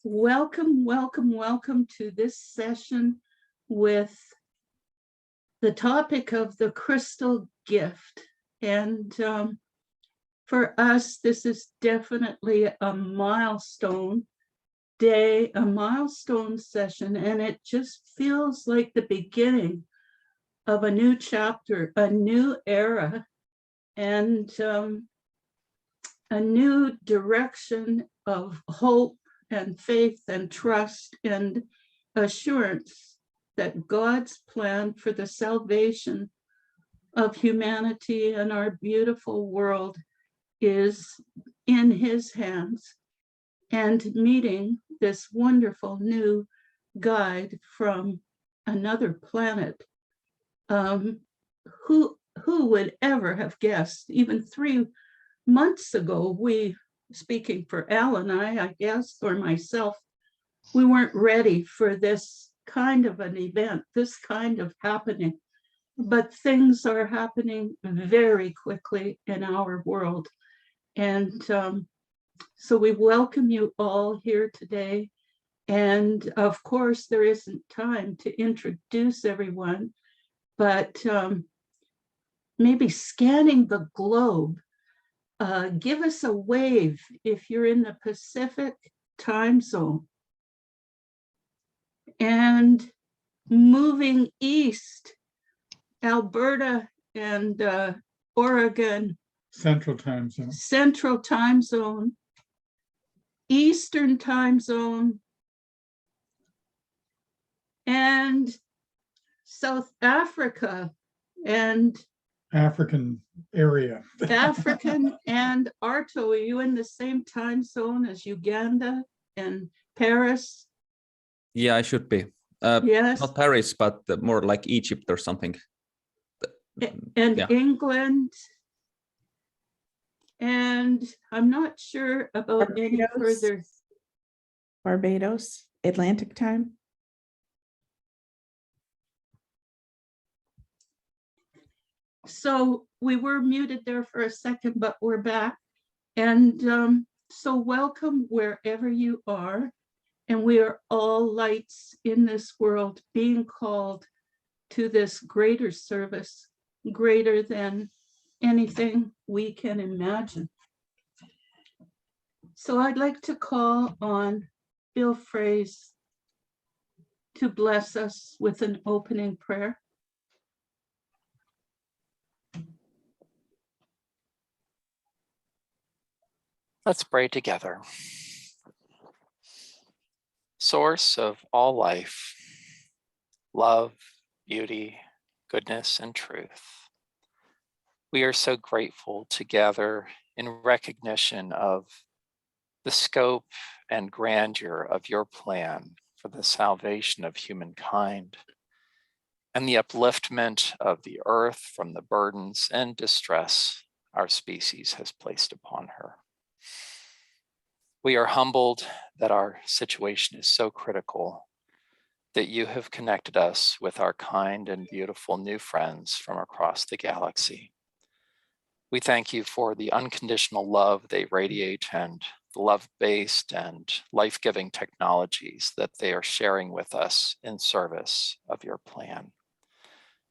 Welcome, welcome, welcome to this session with the topic of the crystal gift. And for us, this is definitely a milestone day, a milestone session, and it just feels like the beginning of a new chapter, a new era, and a new direction of hope and faith and trust and assurance that God's plan for the salvation of humanity and our beautiful world is in his hands, and meeting this wonderful new guide from another planet. Who would ever have guessed? Even 3 months ago, speaking for Al and I guess, or myself, we weren't ready for this kind of an event, this kind of happening. But things are happening very quickly in our world. And so we welcome you all here today. And of course, there isn't time to introduce everyone, but maybe scanning the globe, give us a wave if you're in the Pacific time zone. And moving east, Alberta and Oregon. Central time zone. Central time zone. Eastern time zone. And South Africa and African area. African and Arto. Are you in the same time zone as Uganda and Paris? Yeah, I should be. Yes. Not Paris, but more like Egypt or something. And yeah. England. And I'm not sure about any further. Barbados, Atlantic time. So we were muted there for a second, but we're back. And so welcome wherever you are. And we are all lights in this world being called to this greater service, greater than anything we can imagine. So I'd like to call on Bill Fraze to bless us with an opening prayer. Let's pray together. Source of all life, love, beauty, goodness, and truth. We are so grateful to gather in recognition of the scope and grandeur of your plan for the salvation of humankind and the upliftment of the earth from the burdens and distress our species has placed upon her. We are humbled that our situation is so critical that you have connected us with our kind and beautiful new friends from across the galaxy. We thank you for the unconditional love they radiate and the love-based and life-giving technologies that they are sharing with us in service of your plan.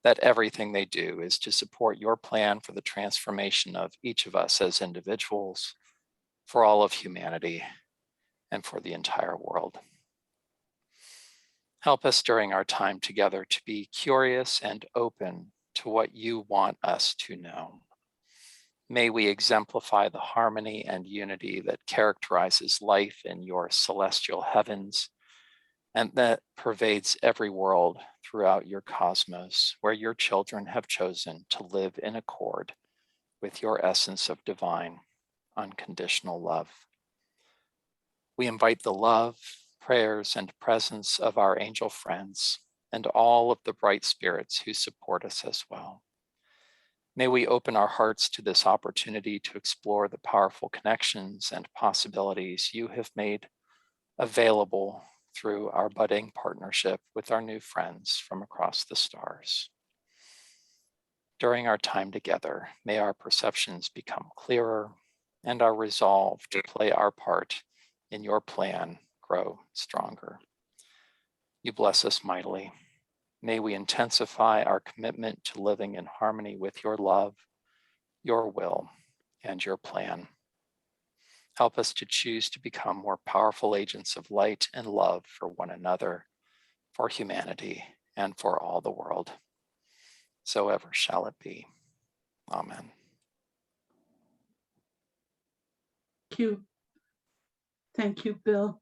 That everything they do is to support your plan for the transformation of each of us as individuals, for all of humanity, and for the entire world. Help us during our time together to be curious and open to what you want us to know. May we exemplify the harmony and unity that characterizes life in your celestial heavens and that pervades every world throughout your cosmos, where your children have chosen to live in accord with your essence of divine, unconditional love. We invite the love, prayers, and presence of our angel friends and all of the bright spirits who support us as well. May we open our hearts to this opportunity to explore the powerful connections and possibilities you have made available through our budding partnership with our new friends from across the stars. During our time together, may our perceptions become clearer and our resolve to play our part in your plan grow stronger. You bless us mightily. May we intensify our commitment to living in harmony with your love, your will, and your plan. Help us to choose to become more powerful agents of light and love for one another, for humanity, and for all the world. So ever shall it be. Amen. Thank you. Thank you, Bill.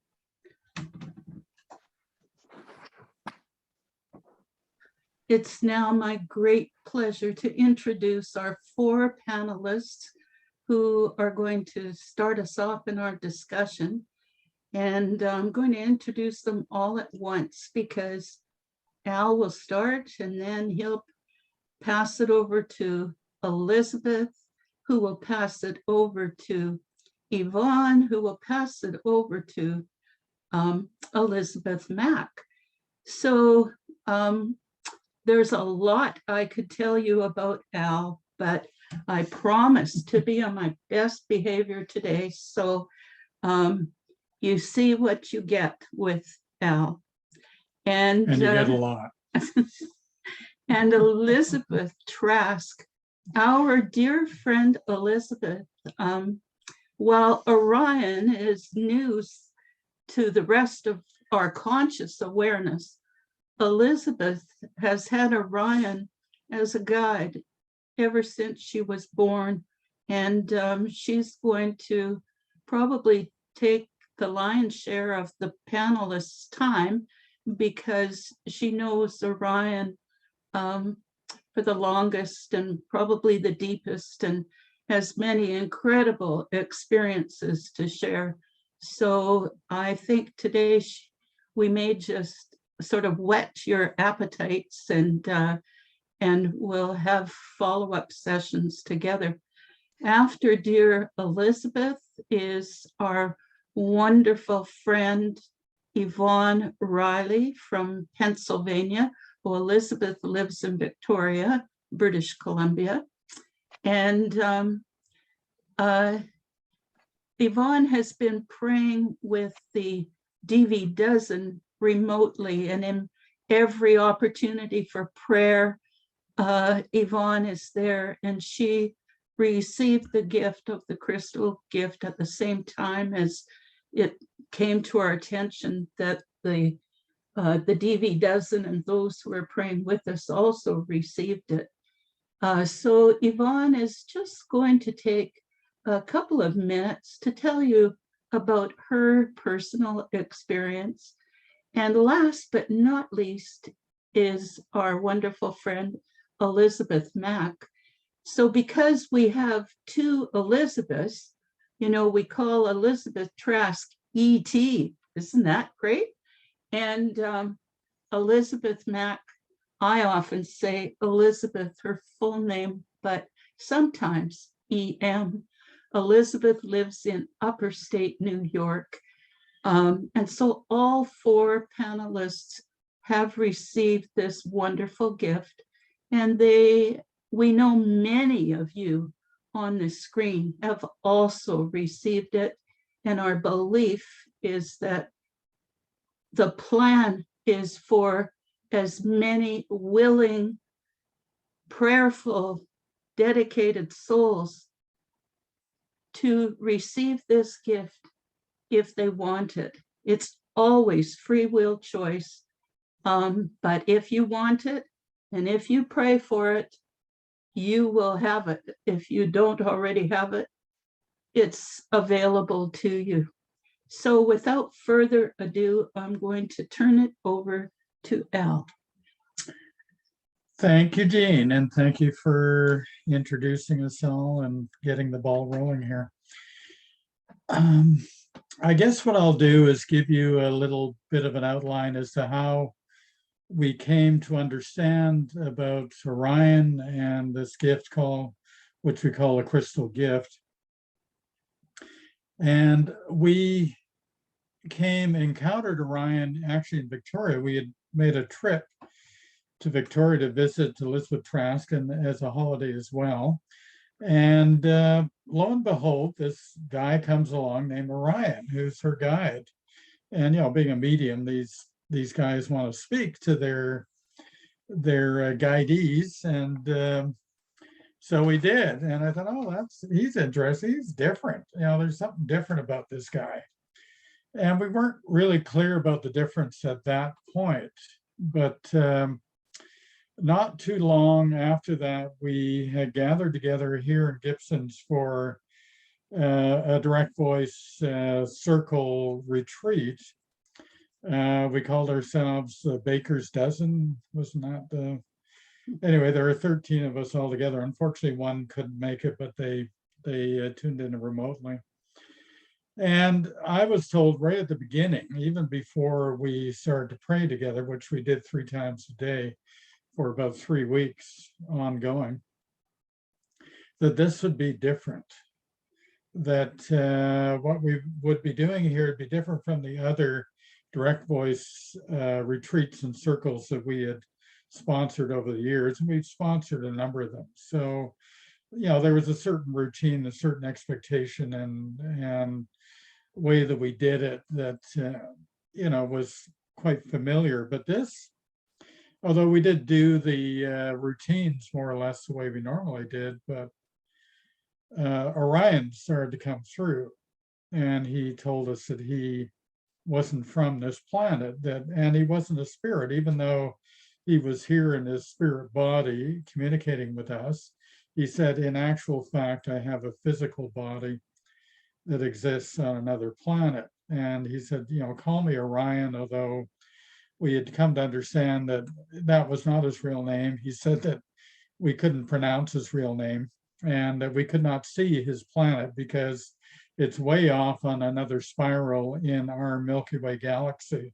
It's now my great pleasure to introduce our 4 panelists who are going to start us off in our discussion. And I'm going to introduce them all at once because Al will start and then he'll pass it over to Elizabeth, who will pass it over to Yvonne, who will pass it over to Elizabeth Mack. So there's a lot I could tell you about Al, but I promised to be on my best behavior today. So you see what you get with Al. And And you get a lot. and Elizabeth Trask, our dear friend Elizabeth, while Orion is news to the rest of our conscious awareness, Elizabeth has had Orion as a guide ever since she was born, and she's going to probably take the lion's share of the panelists' time because she knows Orion for the longest and probably the deepest, and has many incredible experiences to share. So I think today we may just sort of whet your appetites, and we'll have follow-up sessions together. After dear Elizabeth is our wonderful friend Yvonne Riley from Pennsylvania. Well, Elizabeth lives in Victoria, British Columbia. And Yvonne has been praying with the DV Dozen remotely, and in every opportunity for prayer, Yvonne is there, and she received the gift of the crystal gift at the same time as it came to our attention that the DV Dozen and those who are praying with us also received it. So Yvonne is just going to take a couple of minutes to tell you about her personal experience. And last but not least is our wonderful friend, Elizabeth Mack. So because we have 2 Elizabeths, you know, we call Elizabeth Trask ET. Isn't that great? And Elizabeth Mack, I often say Elizabeth, her full name, but sometimes EM. Elizabeth lives in upper state New York. And so all 4 panelists have received this wonderful gift, and we know many of you on the screen have also received it. And our belief is that the plan is for as many willing, prayerful, dedicated souls to receive this gift if they want it. It's always free will choice. But if you want it, and if you pray for it, you will have it. If you don't already have it, it's available to you. So without further ado, I'm going to turn it over to Al. Thank you, Jean, and thank you for introducing us all and getting the ball rolling here. I guess what I'll do is give you a little bit of an outline as to how we came to understand about Orion and this gift which we call a crystal gift. And we encountered Orion actually in Victoria. We had made a trip to Victoria to visit Elizabeth Trask and as a holiday as well. And lo and behold, this guy comes along named Orion, who's her guide. And, being a medium, these guys want to speak to their guidees, and so we did. And I thought, oh, he's interesting. He's different. There's something different about this guy. And we weren't really clear about the difference at that point, but not too long after that, we had gathered together here in Gibson's for a direct voice circle retreat. We called ourselves the Baker's Dozen. Wasn't that the? Anyway, there were 13 of us all together. Unfortunately, one couldn't make it, but they tuned in remotely. And I was told right at the beginning, even before we started to pray together, which we did 3 times a day for about 3 weeks ongoing, that this would be different. That what we would be doing here would be different from the other direct voice retreats and circles that we had sponsored over the years. And we've sponsored a number of them. So, there was a certain routine, a certain expectation and way that we did it that, was quite familiar. But this, although we did do the routines more or less the way we normally did, but Orion started to come through, and he told us that he wasn't from this planet, and he wasn't a spirit, even though he was here in his spirit body communicating with us. He said, in actual fact, I have a physical body that exists on another planet. And he said, call me Orion, although we had come to understand that that was not his real name. He said that we couldn't pronounce his real name and that we could not see his planet because it's way off on another spiral in our Milky Way galaxy.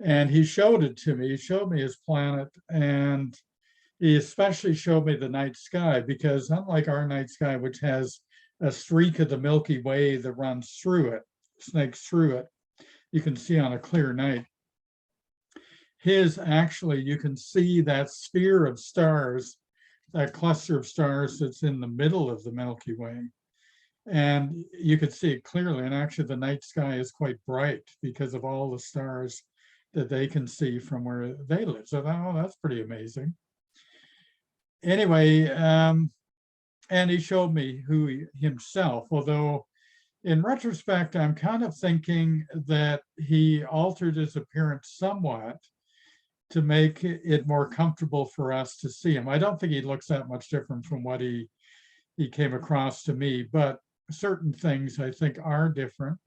And he showed it to me. He showed me his planet, and he especially showed me the night sky, because unlike our night sky, which has a streak of the Milky Way that runs through it, snakes through it, you can see on a clear night. His, actually, you can see that sphere of stars, that cluster of stars that's in the middle of the Milky Way. And you could see it clearly. And actually, the night sky is quite bright because of all the stars that they can see from where they live. So that's pretty amazing. Anyway, and he showed me himself, although in retrospect, I'm kind of thinking that he altered his appearance somewhat to make it more comfortable for us to see him. I don't think he looks that much different from what he came across to me, but certain things I think are different.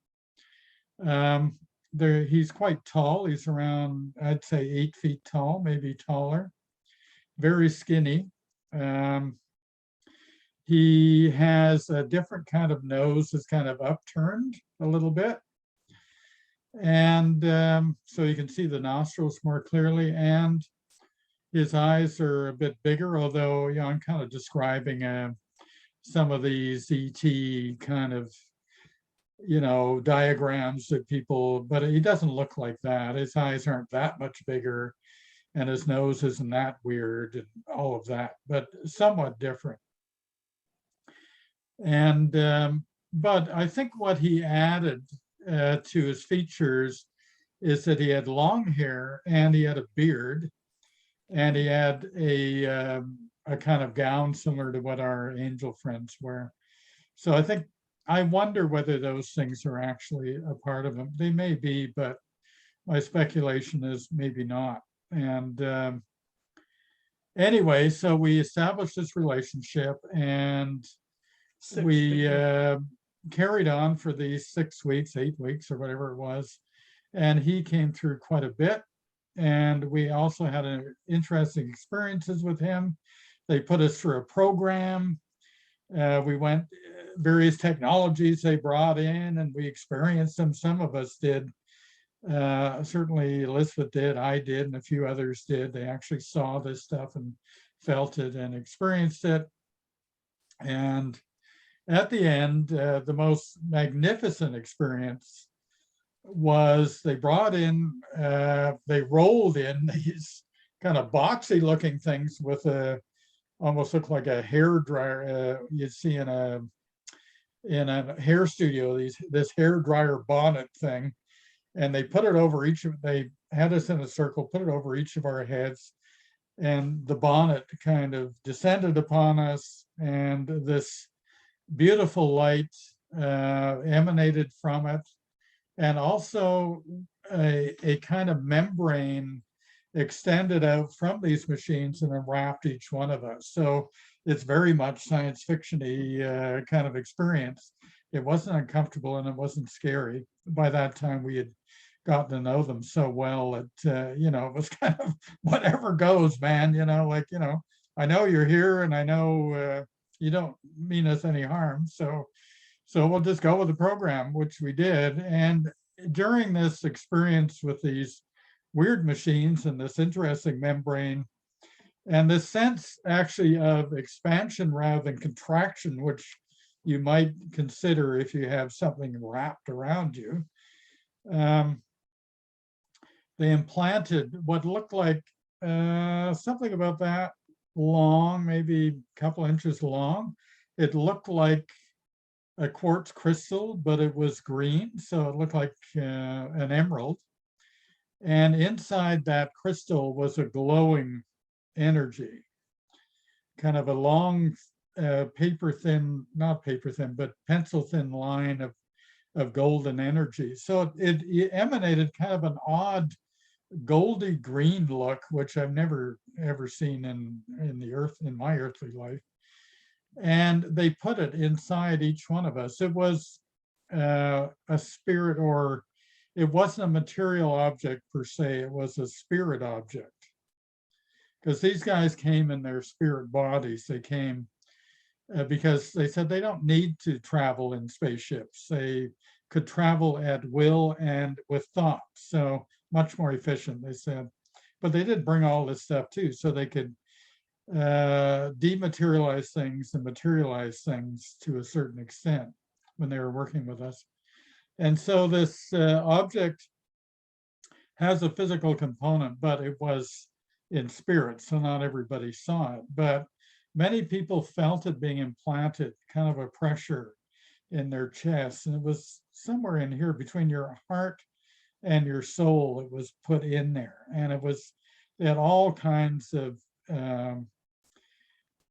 He's quite tall. He's around, I'd say 8 feet tall, maybe taller, very skinny. He has a different kind of nose that's kind of upturned a little bit. And so you can see the nostrils more clearly, and his eyes are a bit bigger, although I'm kind of describing some of these ET kind of, diagrams that people, but he doesn't look like that. His eyes aren't that much bigger, and his nose isn't that weird and all of that, but somewhat different. And, but I think what he added to his features is that he had long hair and he had a beard, and he had a kind of gown similar to what our angel friends wear. So I wonder whether those things are actually a part of him. They may be, but my speculation is maybe not. And anyway, so we established this relationship, and we carried on for these 6 weeks, 8 weeks, or whatever it was. And he came through quite a bit. And we also had interesting experiences with him. They put us through a program. We went various technologies they brought in, and we experienced them. Some of us did. Certainly Elizabeth did, I did, and a few others did. They actually saw this stuff and felt it and experienced it. And at the end, the most magnificent experience was they brought in, they rolled in these kind of boxy looking things with almost looked like a hair dryer you'd see in a hair studio, this hair dryer bonnet thing. And they put it over they had us in a circle, put it over each of our heads, and the bonnet kind of descended upon us, and this beautiful light emanated from it, and also a kind of membrane extended out from these machines and wrapped each one of us. So it's very much science fiction-y kind of experience. It wasn't uncomfortable and it wasn't scary. By that time, we had gotten to know them so well that, it was kind of whatever goes, man, I know you're here and I know you don't mean us any harm. So we'll just go with the program, which we did. And during this experience with these weird machines and this interesting membrane and this sense actually of expansion rather than contraction, which you might consider if you have something wrapped around you, they implanted what looked like something about that long, maybe a couple inches long. It looked like a quartz crystal, but it was green, so it looked like an emerald. And inside that crystal was a glowing energy, kind of a long paper thin, not paper thin, but pencil thin line of golden energy. So it emanated kind of an odd goldy green look, which I've never ever seen in my earthly life. And they put it inside each one of us. It was a spirit, or it wasn't a material object per se, it was a spirit object. Because these guys came in their spirit bodies. They came because they said they don't need to travel in spaceships. They could travel at will and with thought. So much more efficient, they said. But they did bring all this stuff too, so they could dematerialize things and materialize things to a certain extent when they were working with us. And so this object has a physical component, but it was in spirit, so not everybody saw it. But many people felt it being implanted, kind of a pressure in their chest. And it was somewhere in here between your heart and your soul, it was put in there. And it had all kinds of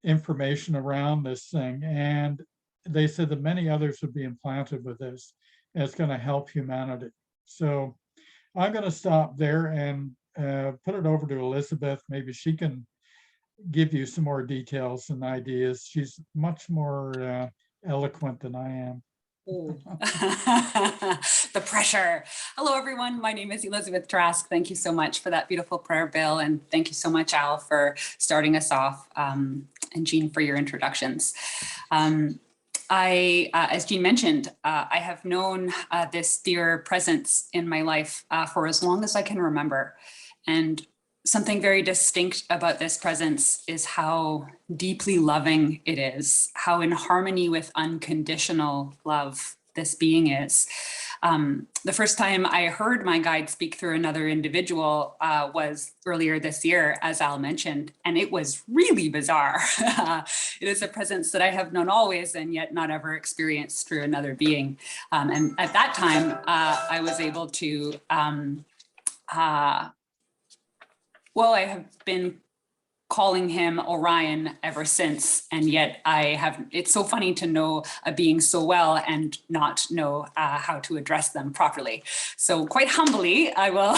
information around this thing. And they said that many others would be implanted with this, and it's going to help humanity. So I'm going to stop there and put it over to Elizabeth. Maybe she can give you some more details and ideas. She's much more eloquent than I am. Oh. The pressure. Hello, everyone. My name is Elizabeth Trask. Thank you so much for that beautiful prayer, Bill. And thank you so much, Al, for starting us off, and Jean for your introductions. As Jean mentioned, I have known this dear presence in my life for as long as I can remember. And something very distinct about this presence is how deeply loving it is, how in harmony with unconditional love this being is. The first time I heard my guide speak through another individual was earlier this year, as Al mentioned, and it was really bizarre. It is a presence that I have known always and yet not ever experienced through another being. And at that time, I was able to well, I have been calling him Orion ever since, and yet it's so funny to know a being so well and not know how to address them properly. So quite humbly, I will,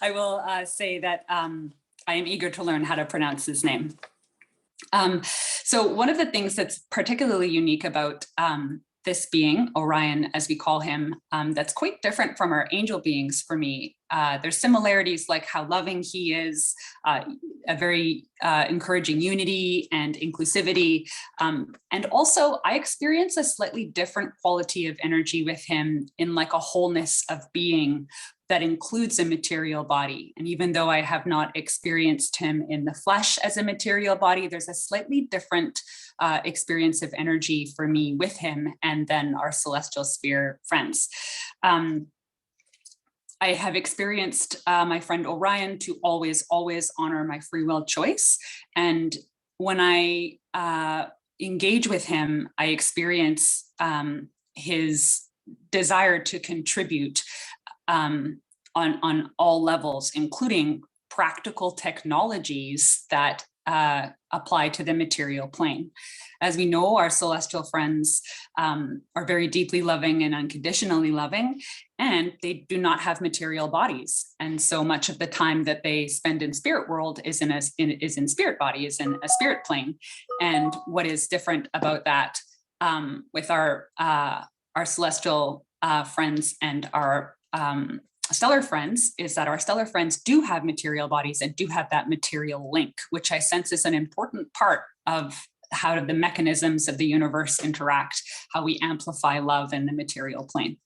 I will say that I am eager to learn how to pronounce his name. So one of the things that's particularly unique about this being, Orion, as we call him, that's quite different from our angel beings for me. There's similarities like how loving he is, a very encouraging unity and inclusivity. And also I experience a slightly different quality of energy with him in like a wholeness of being that includes a material body. And even though I have not experienced him in the flesh as a material body, there's a slightly different experience of energy for me with him and then our celestial sphere friends. I have experienced my friend Orion to always, always honor my free will choice. And when I engage with him, I experience his desire to contribute on all levels, including practical technologies that apply to the material plane. As we know, our celestial friends are very deeply loving and unconditionally loving, and they do not have material bodies. And so much of the time that they spend in spirit world is in spirit body, is in a spirit plane. And what is different about that with our celestial friends and our stellar friends is that our stellar friends do have material bodies and do have that material link, which I sense is an important part of how the mechanisms of the universe interact, how we amplify love in the material plane.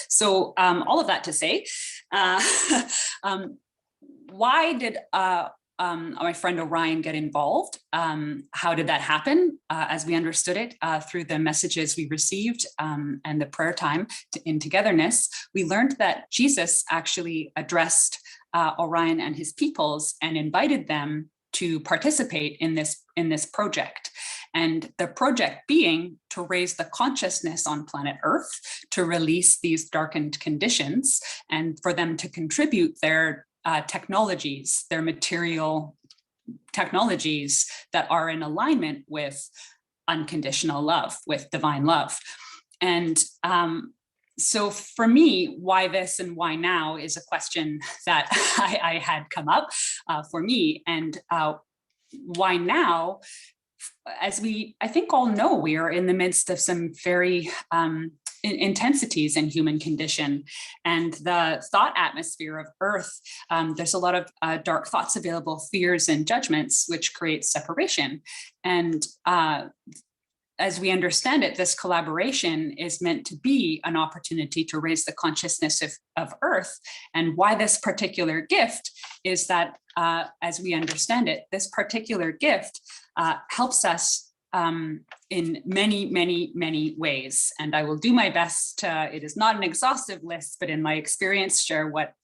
So all of that to say, why did my friend Orion get involved? How did that happen? As we understood it through the messages we received and the prayer time in togetherness, we learned that Jesus actually addressed Orion and his peoples and invited them to participate in this project. And the project being to raise the consciousness on planet Earth, to release these darkened conditions, and for them to contribute their technologies, their material technologies that are in alignment with unconditional love, with divine love. And so for me, why this and why now is a question that I had come up for me. And why now? As we, I think all know, we are in the midst of some very intensities in human condition, and the thought atmosphere of Earth, there's a lot of dark thoughts available, fears and judgments, which create separation. And as we understand it, this collaboration is meant to be an opportunity to raise the consciousness of Earth. And why this particular gift is that, as we understand it, this particular gift helps us in many, many, many ways. And I will do my best. It is not an exhaustive list, but in my experience, share what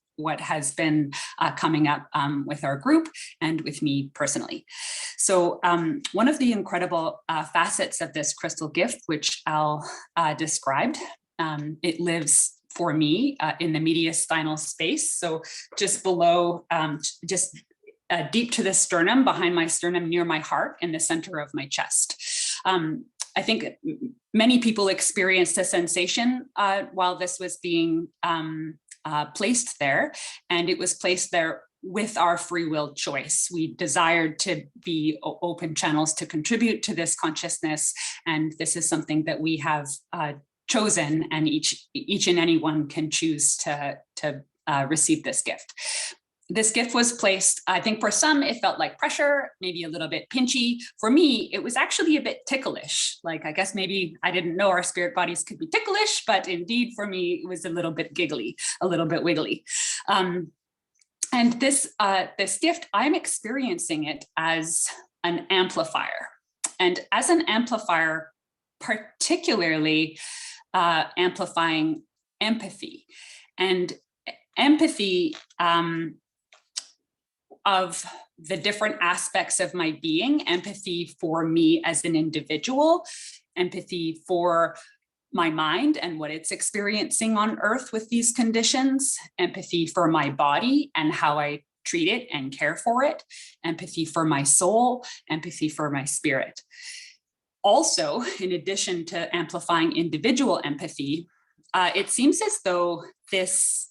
has been coming up with our group and with me personally. So one of the incredible facets of this crystal gift, which Al described, it lives for me in the mediastinal space. So just below, deep to the sternum, behind my sternum, near my heart, in the center of my chest. I think many people experienced a sensation while this was being placed there, and it was placed there with our free will choice. We desired to be open channels to contribute to this consciousness, and this is something that we have chosen, and each and any one can choose to receive this gift. This gift was placed, I think for some, it felt like pressure, maybe a little bit pinchy. For me, it was actually a bit ticklish. Like, I guess maybe I didn't know our spirit bodies could be ticklish, but indeed for me, it was a little bit giggly, a little bit wiggly. And this gift, I'm experiencing it as an amplifier. And as an amplifier, particularly amplifying empathy. And empathy of the different aspects of my being, empathy for me as an individual, empathy for my mind and what it's experiencing on Earth with these conditions, empathy for my body and how I treat it and care for it, empathy for my soul, empathy for my spirit. Also, in addition to amplifying individual empathy, it seems as though this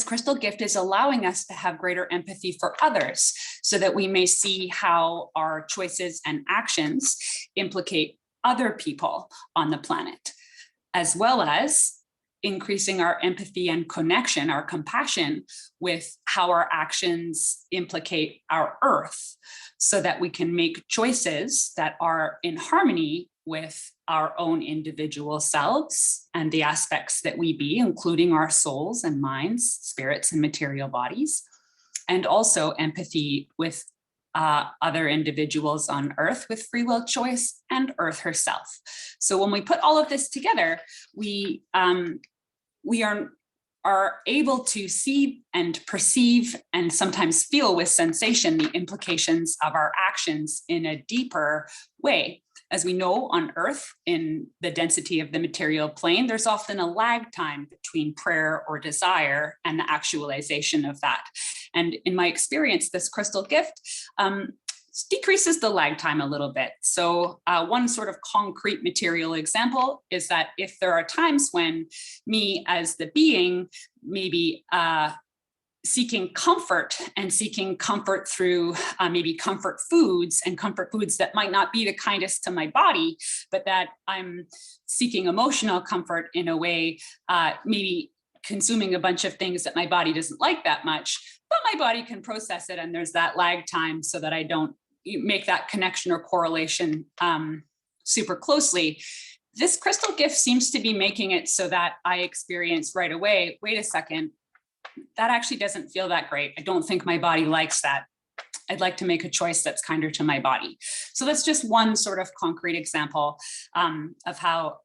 crystal gift is allowing us to have greater empathy for others so that we may see how our choices and actions implicate other people on the planet, as well as increasing our empathy and connection, our compassion with how our actions implicate our Earth, so that we can make choices that are in harmony with our own individual selves and the aspects that we be, including our souls and minds, spirits and material bodies, and also empathy with other individuals on Earth with free will choice and Earth herself. So when we put all of this together, we are able to see and perceive and sometimes feel with sensation the implications of our actions in a deeper way. As we know, on Earth, in the density of the material plane, there's often a lag time between prayer or desire and the actualization of that. And in my experience, this crystal gift decreases the lag time a little bit. So one sort of concrete material example is that if there are times when me as the being maybe seeking comfort through maybe comfort foods that might not be the kindest to my body, but that I'm seeking emotional comfort in a way, maybe consuming a bunch of things that my body doesn't like that much, but my body can process it, and there's that lag time so that I don't make that connection or correlation super closely. This crystal gift seems to be making it so that I experience right away, wait a second, that actually doesn't feel that great. I don't think my body likes that. I'd like to make a choice that's kinder to my body. So that's just one sort of concrete example of how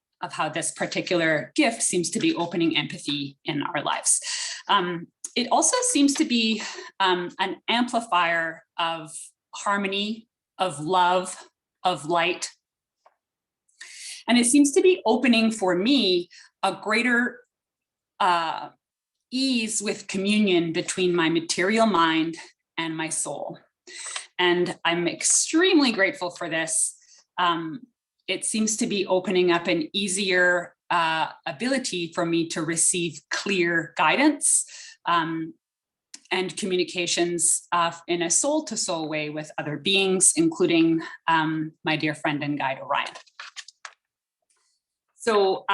this particular gift seems to be opening empathy in our lives. It also seems to be an amplifier of harmony, of love, of light. And it seems to be opening for me a greater ease with communion between my material mind and my soul. And I'm extremely grateful for this. It seems to be opening up an easier ability for me to receive clear guidance and communications in a soul-to-soul way with other beings, including my dear friend and guide, Orion. So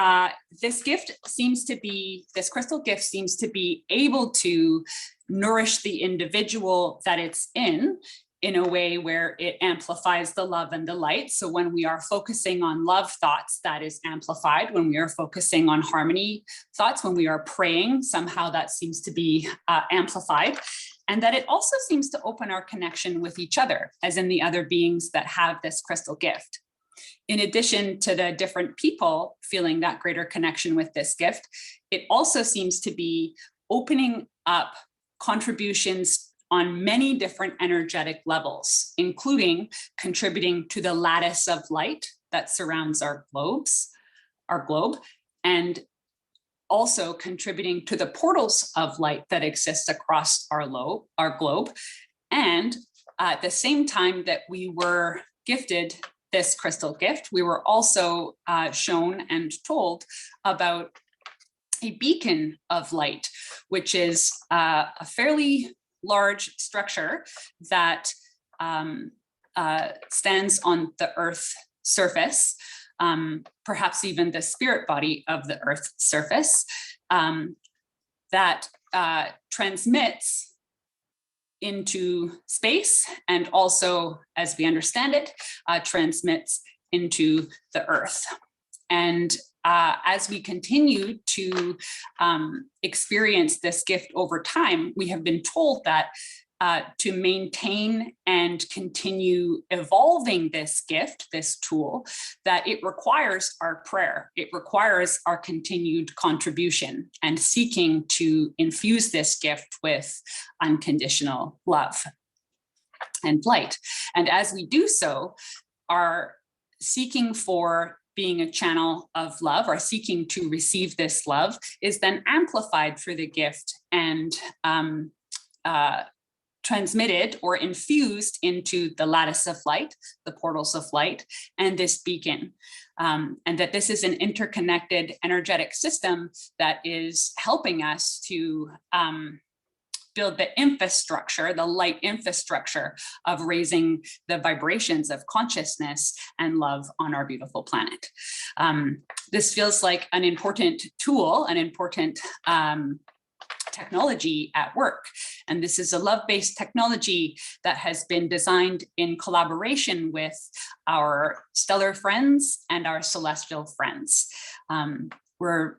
this crystal gift seems to be able to nourish the individual that it's in a way where it amplifies the love and the light. So when we are focusing on love thoughts, that is amplified. When we are focusing on harmony thoughts, when we are praying, somehow that seems to be amplified. And that it also seems to open our connection with each other, as in the other beings that have this crystal gift. In addition to the different people feeling that greater connection with this gift, it also seems to be opening up contributions on many different energetic levels, including contributing to the lattice of light that surrounds our globe, and also contributing to the portals of light that exist across our globe. And at the same time that we were gifted this crystal gift, we were also shown and told about a beacon of light, which is a fairly large structure that stands on the Earth's surface, perhaps even the spirit body of the Earth's surface, that transmits into space, and also, as we understand it, transmits into the Earth. And as we continue to experience this gift over time, we have been told that to maintain and continue evolving this gift, this tool, that it requires our prayer. It requires our continued contribution and seeking to infuse this gift with unconditional love and light. And as we do so, our seeking for being a channel of love, or seeking to receive this love, is then amplified through the gift and transmitted or infused into the lattice of light, the portals of light, and this beacon. And that this is an interconnected energetic system that is helping us to build the infrastructure, the light infrastructure of raising the vibrations of consciousness and love on our beautiful planet. This feels like an important tool, an important technology at work. And this is a love-based technology that has been designed in collaboration with our stellar friends and our celestial friends. We're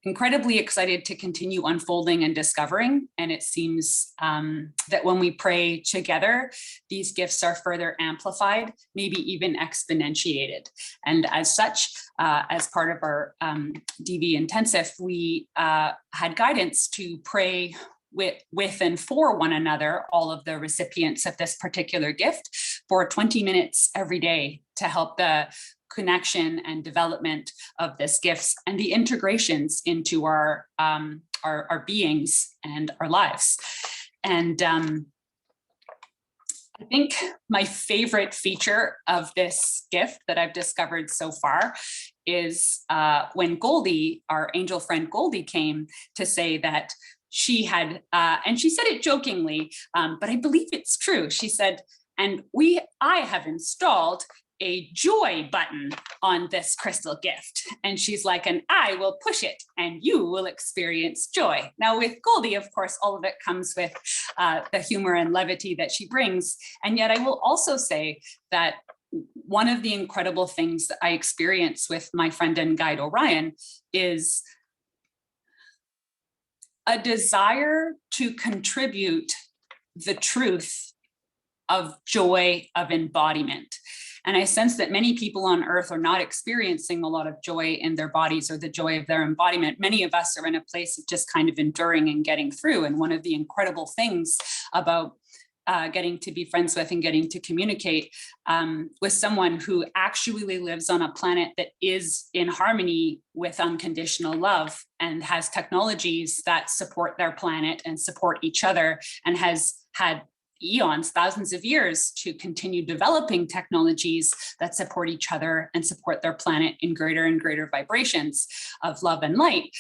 incredibly excited to continue unfolding and discovering. And it seems that when we pray together, these gifts are further amplified, maybe even exponentiated. And as such, as part of our DV intensive, we had guidance to pray with and for one another, all of the recipients of this particular gift, for 20 minutes every day to help the connection and development of this gifts and the integrations into our beings and our lives. And I think my favorite feature of this gift that I've discovered so far is when Goldie, our angel friend Goldie, came to say that she had, and she said it jokingly, but I believe it's true. She said, and I have installed a joy button on this crystal gift. And she's like, and I will push it and you will experience joy. Now with Goldie, of course, all of it comes with the humor and levity that she brings. And yet I will also say that one of the incredible things that I experience with my friend and guide Orion is a desire to contribute the truth of joy of embodiment. And I sense that many people on earth are not experiencing a lot of joy in their bodies or the joy of their embodiment. Many of us are in a place of just kind of enduring and getting through. And one of the incredible things about getting to be friends with and getting to communicate with someone who actually lives on a planet that is in harmony with unconditional love and has technologies that support their planet and support each other and has had eons, thousands of years to continue developing technologies that support each other and support their planet in greater and greater vibrations of love and light.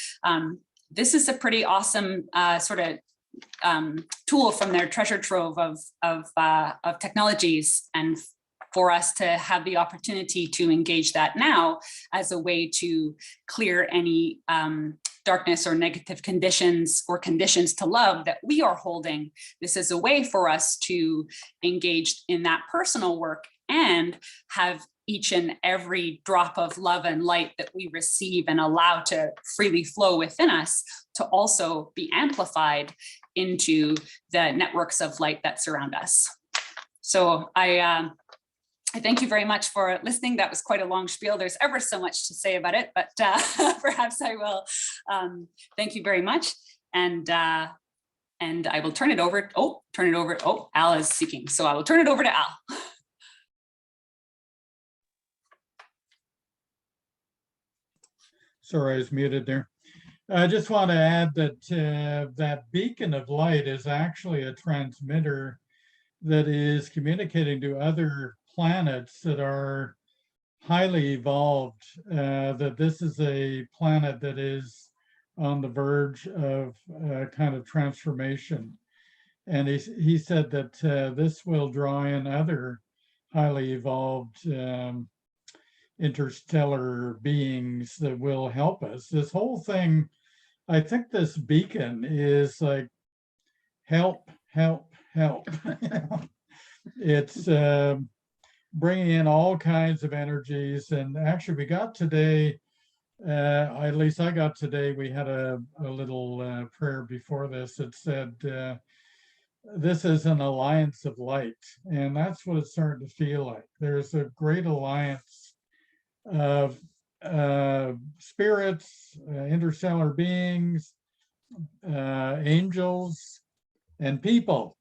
This is a pretty awesome sort of tool from their treasure trove of technologies, and for us to have the opportunity to engage that now as a way to clear any darkness or negative conditions or conditions to love that we are holding. This is a way for us to engage in that personal work and have each and every drop of love and light that we receive and allow to freely flow within us to also be amplified into the networks of light that surround us. So I thank you very much for listening. That was quite a long spiel. There's ever so much to say about it, but perhaps I will. Thank you very much. And I will turn it over. Oh, Al is speaking. So I will turn it over to Al. Sorry, I was muted there. I just want to add that that beacon of light is actually a transmitter that is communicating to other planets that are highly evolved, that this is a planet that is on the verge of kind of transformation. And he said that this will draw in other highly evolved interstellar beings that will help us. This whole thing, I think this beacon is like, help, help, help. It's bringing in all kinds of energies. And actually we got today, at least I got today, we had a little prayer before this that said, this is an alliance of light. And that's what it's starting to feel like. There's a great alliance of spirits, interstellar beings, angels, and people.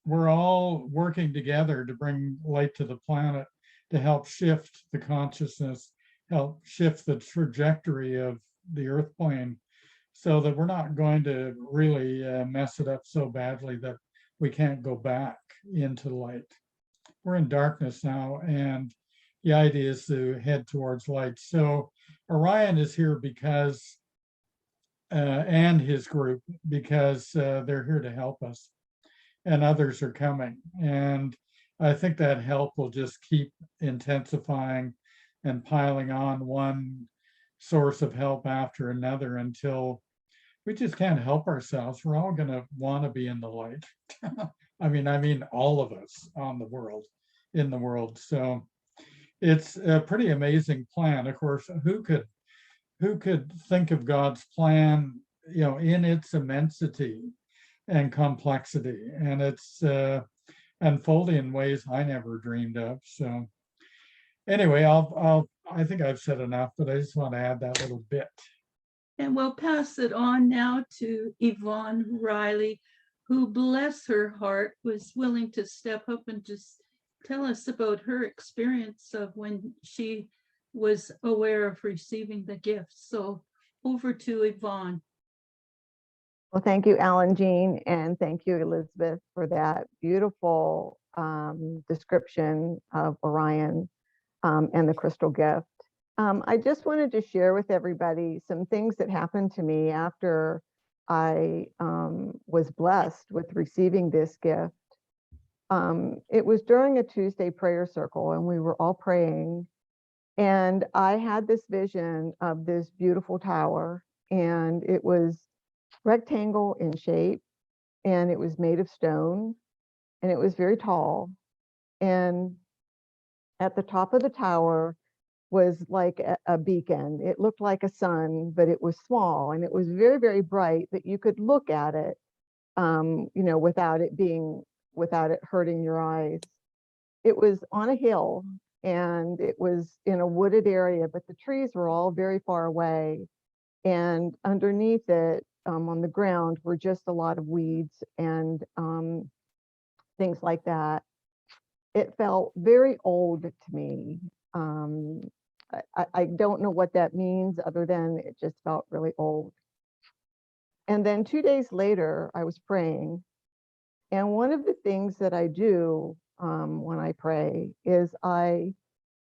We're all working together to bring light to the planet, to help shift the consciousness, help shift the trajectory of the earth plane, so that we're not going to really mess it up so badly that we can't go back into light. We're in darkness now, and the idea is to head towards light. So Orion is here because, and his group, because they're here to help us, and others are coming. And I think that help will just keep intensifying and piling on, one source of help after another, until we just can't help ourselves. We're all gonna wanna be in the light. I mean, all of us in the world. So it's a pretty amazing plan. Of course, who could think of God's plan, in its immensity and complexity, and it's unfolding in ways I never dreamed of. So anyway, I think I've said enough, but I just want to add that little bit. And we'll pass it on now to Yvonne Riley, who, bless her heart, was willing to step up and just tell us about her experience of when she was aware of receiving the gift. So over to Yvonne. Well, thank you, Alan Jean, and thank you, Elizabeth, for that beautiful description of Orion and the crystal gift. I just wanted to share with everybody some things that happened to me after I was blessed with receiving this gift. It was during a Tuesday prayer circle, and we were all praying, and I had this vision of this beautiful tower, and it was rectangle in shape, and it was made of stone, and it was very tall. And at the top of the tower was like a beacon. It looked like a sun, but it was small, and it was very, very bright that you could look at it, without it hurting your eyes. It was on a hill, and it was in a wooded area, but the trees were all very far away. And underneath it, on the ground, were just a lot of weeds and things like that. It felt very old to me. I don't know what that means other than it just felt really old. And then 2 days later, I was praying. And one of the things that I do when I pray is I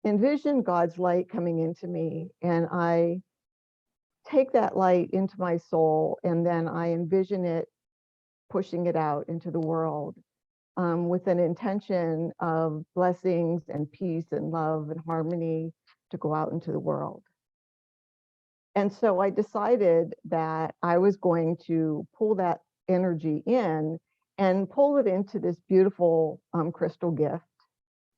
envision God's light coming into me, and I take that light into my soul, and then I envision it pushing it out into the world with an intention of blessings and peace and love and harmony to go out into the world. And so I decided that I was going to pull that energy in and pull it into this beautiful crystal gift,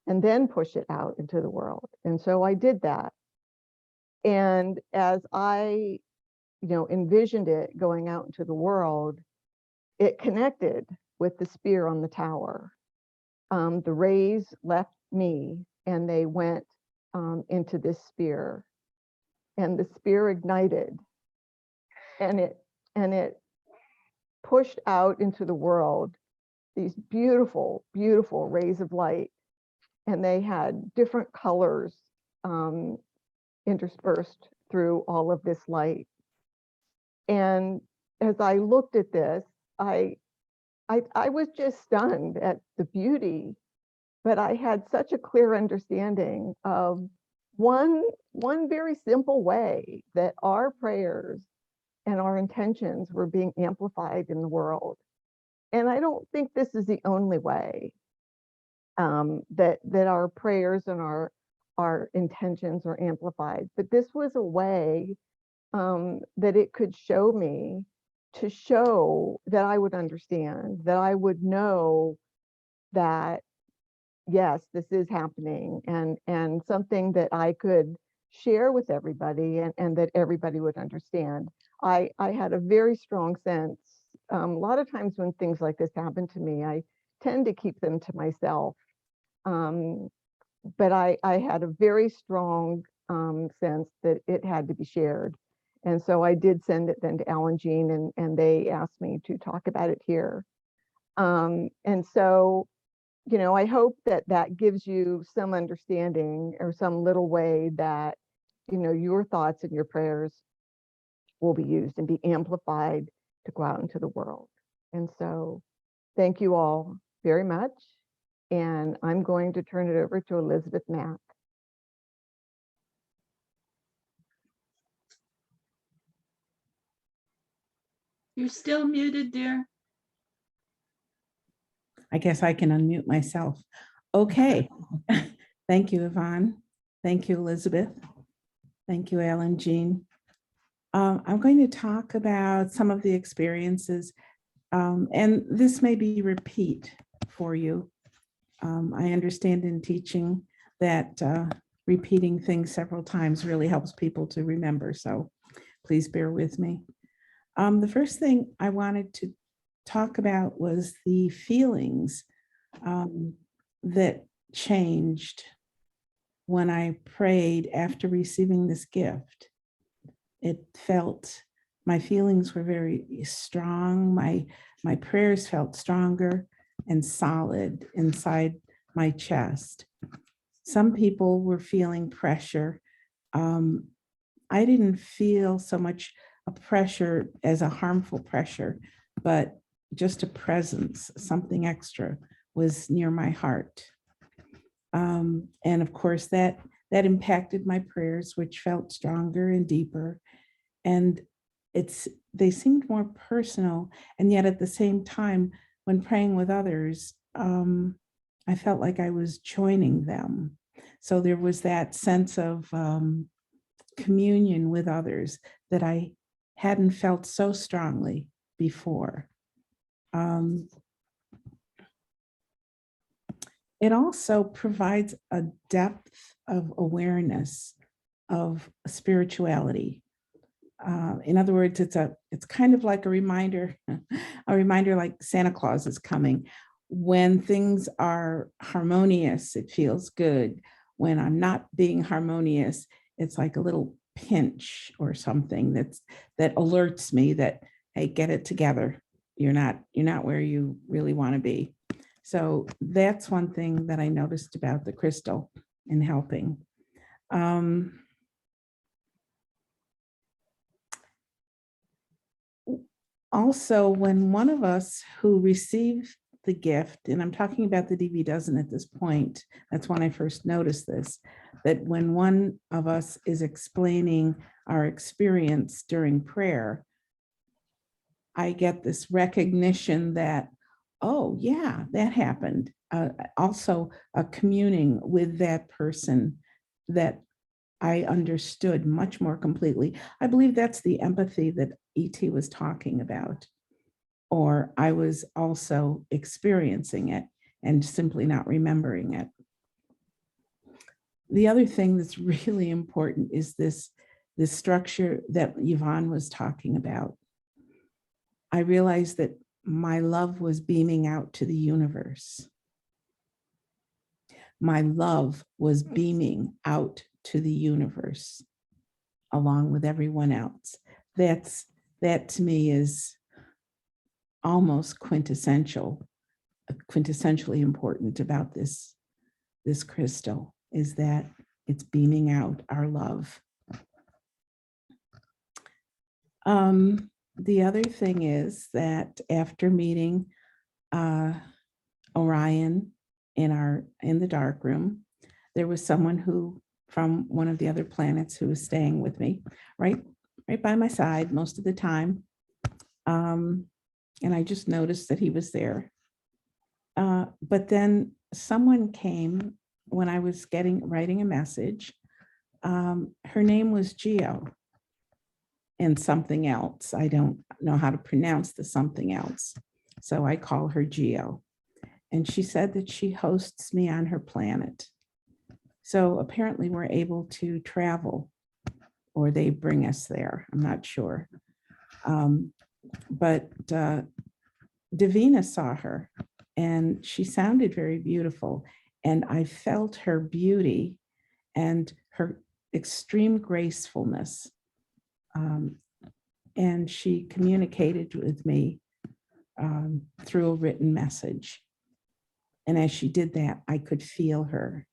and then push it out into the world. And so I did that. And as I, envisioned it going out into the world, it connected with the spear on the tower. The rays left me, and they went into this spear, and the spear ignited, and it pushed out into the world these beautiful, beautiful rays of light, and they had different colors interspersed through all of this light. And as I looked at this, I was just stunned at the beauty, but I had such a clear understanding of one very simple way that our prayers and our intentions were being amplified in the world. And I don't think this is the only way that our prayers and our intentions are amplified, but this was a way that it could show me, to show that I would understand, that I would know that, yes, this is happening, and something that I could share with everybody, and that everybody would understand. I had a very strong sense. A lot of times when things like this happen to me, I tend to keep them to myself. But I had a very strong sense that it had to be shared. And so I did send it then to Alan Jean, and they asked me to talk about it here. And so, I hope that gives you some understanding, or some little way that, your thoughts and your prayers will be used and be amplified to go out into the world. And so thank you all very much. And I'm going to turn it over to Elizabeth Mack. You're still muted, dear. I guess I can unmute myself. Okay. Thank you, Yvonne. Thank you, Elizabeth. Thank you, Alan Jean. I'm going to talk about some of the experiences, and this may be repeat for you. I understand in teaching that repeating things several times really helps people to remember, so please bear with me. The first thing I wanted to talk about was the feelings that changed when I prayed after receiving this gift. My feelings were very strong. My prayers felt stronger and solid inside my chest. Some people were feeling pressure. I didn't feel so much a pressure as a harmful pressure, but just a presence, something extra was near my heart. And of course, that impacted my prayers, which felt stronger and deeper. And they seemed more personal. And yet at the same time, when praying with others, I felt like I was joining them. So there was that sense of communion with others that I hadn't felt so strongly before. It also provides a depth of awareness of spirituality. In other words, it's kind of like a reminder like Santa Claus is coming. When things are harmonious, it feels good. When I'm not being harmonious, it's like a little pinch or something that alerts me that, hey, get it together. You're not where you really want to be. So that's one thing that I noticed about the crystal in helping. Also, when one of us who received the gift, and I'm talking about the DV dozen at this point, that's when I first noticed this, that when one of us is explaining our experience during prayer, I get this recognition that, oh yeah, that happened. Also communing with that person that I understood much more completely. I believe that's the empathy that E.T. was talking about, or I was also experiencing it and simply not remembering it. The other thing that's really important is this structure that Yvonne was talking about. I realized that my love was beaming out to the universe. My love was beaming out to the universe along with everyone else. That to me is almost quintessentially important about this crystal, is that it's beaming out our love. The other thing is that after meeting Orion in the dark room, there was someone who from one of the other planets who was staying with me, right by my side most of the time. And I just noticed that he was there. But then someone came when I was writing a message. Her name was Geo and something else. I don't know how to pronounce the something else. So I call her Geo. And she said that she hosts me on her planet. So apparently we're able to travel, or they bring us there. I'm not sure. But Davina saw her and she sounded very beautiful. And I felt her beauty and her extreme gracefulness. And she communicated with me through a written message. And as she did that, I could feel her.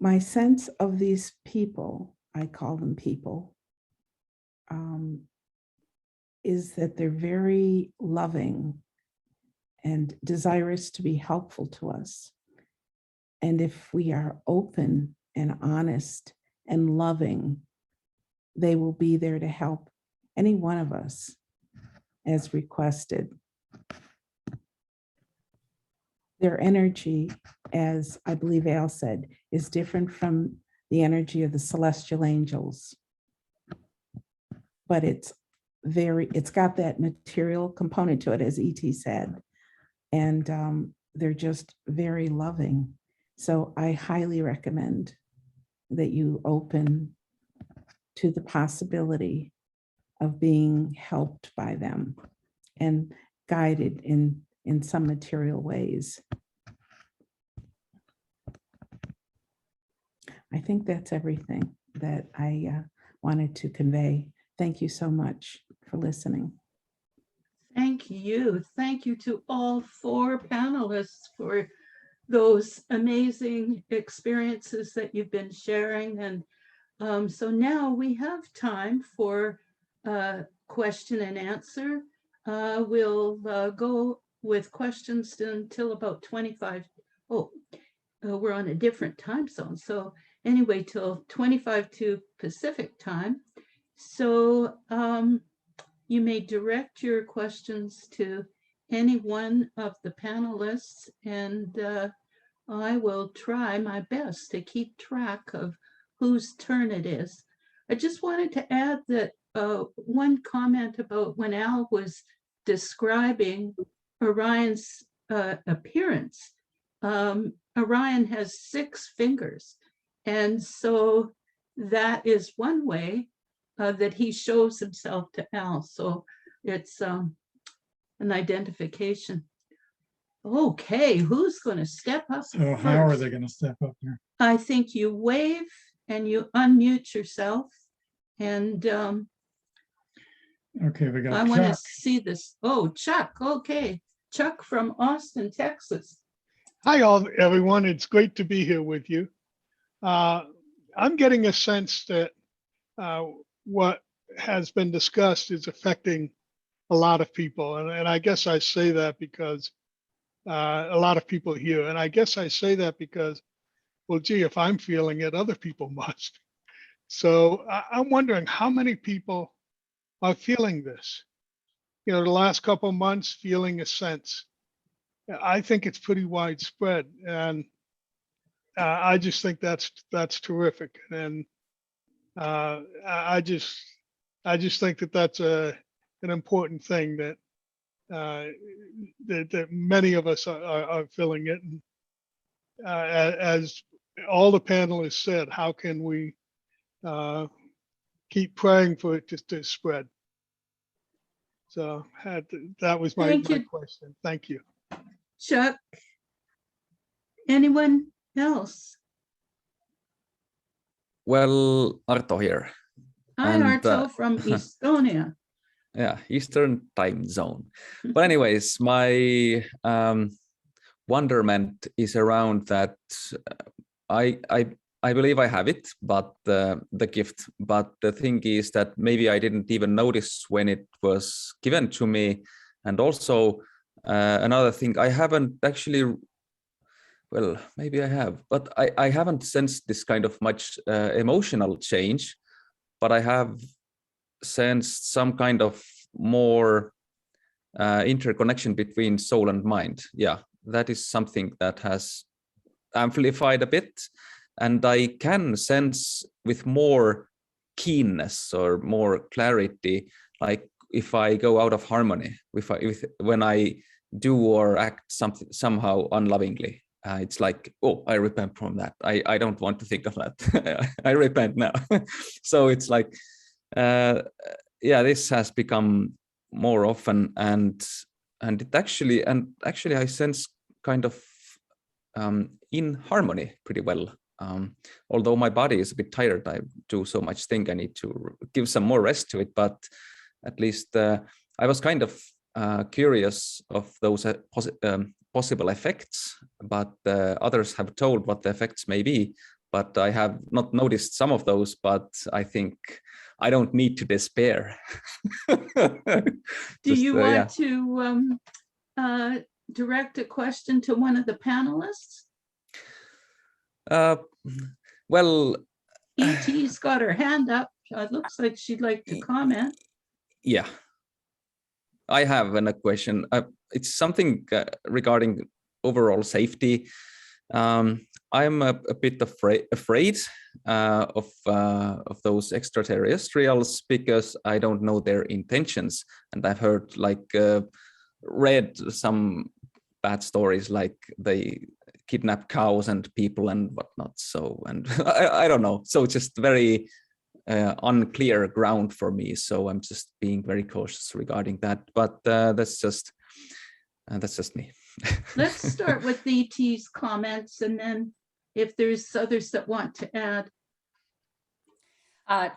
My sense of these people, I call them people, is that they're very loving and desirous to be helpful to us. And if we are open and honest and loving, they will be there to help any one of us as requested. Their energy, as I believe Al said, is different from the energy of the celestial angels. But it's got that material component to it, as E.T. said. And they're just very loving. So I highly recommend that you open to the possibility of being helped by them and guided in some material ways. I think that's everything that I wanted to convey. Thank you so much for listening. Thank you. Thank you to all 4 panelists for those amazing experiences that you've been sharing. And so now we have time for question and answer. We'll go with questions until about 25. Oh, we're on a different time zone. So anyway, till 25 to Pacific time. So you may direct your questions to any one of the panelists, and I will try my best to keep track of whose turn it is. I just wanted to add that one comment about when Al was describing Orion's appearance. Orion has 6 fingers, and so that is one way that he shows himself to Al. So it's an identification. Okay, who's going to step up? So how are first? they going to step up there? I think you wave and you unmute yourself. And Okay, we got I want to Chuck. see this. Oh, Chuck. Okay. Chuck from Austin, Texas. Hi, all everyone. It's great to be here with you. I'm getting a sense that what has been discussed is affecting a lot of people. And I guess I say that because a lot of people here. And I guess I say that because, well, gee, if I'm feeling it, other people must. So I'm wondering how many people are feeling this. You know, the last couple of months, feeling a sense. I think it's pretty widespread, and I just think that's terrific. And I just think that that's an important thing that that many of us are feeling it. And as all the panelists said, how can we keep praying for it to spread? So that was my question. Thank you. Chuck. Anyone else? Well, Arto here. Hi, And, Arto from Estonia. Yeah, Eastern time zone. But anyways, my wonderment is around that I believe I have it, but the gift. But the thing is that maybe I didn't even notice when it was given to me. And also another thing, I haven't actually, well, maybe I have, but I haven't sensed this kind of much emotional change, but I have sensed some kind of more interconnection between soul and mind. Yeah, that is something that has amplified a bit, and I can sense with more keenness or more clarity, like if I go out of harmony, when I do or act something somehow unlovingly. It's like, oh, I repent from that. I don't want to think of that. I repent now. So it's like, yeah, this has become more often, and it actually I sense kind of in harmony pretty well. Although my body is a bit tired, I do so much thing, I need to give some more rest to it. But at least I was kind of curious of those possible effects, but others have told what the effects may be. But I have not noticed some of those, but I think I don't need to despair. Do you want to direct a question to one of the panelists? Well, E.T.'s got her hand up. It looks like she'd like to comment. Yeah, I have a question. It's something regarding overall safety. I'm a bit afraid of those extraterrestrials because I don't know their intentions, and I've heard read some bad stories, like they kidnap cows and people and whatnot. So, and I don't know. So it's just very unclear ground for me. So I'm just being very cautious regarding that. But that's just me. Let's start with E.T.'s comments, and then if there's others that want to add.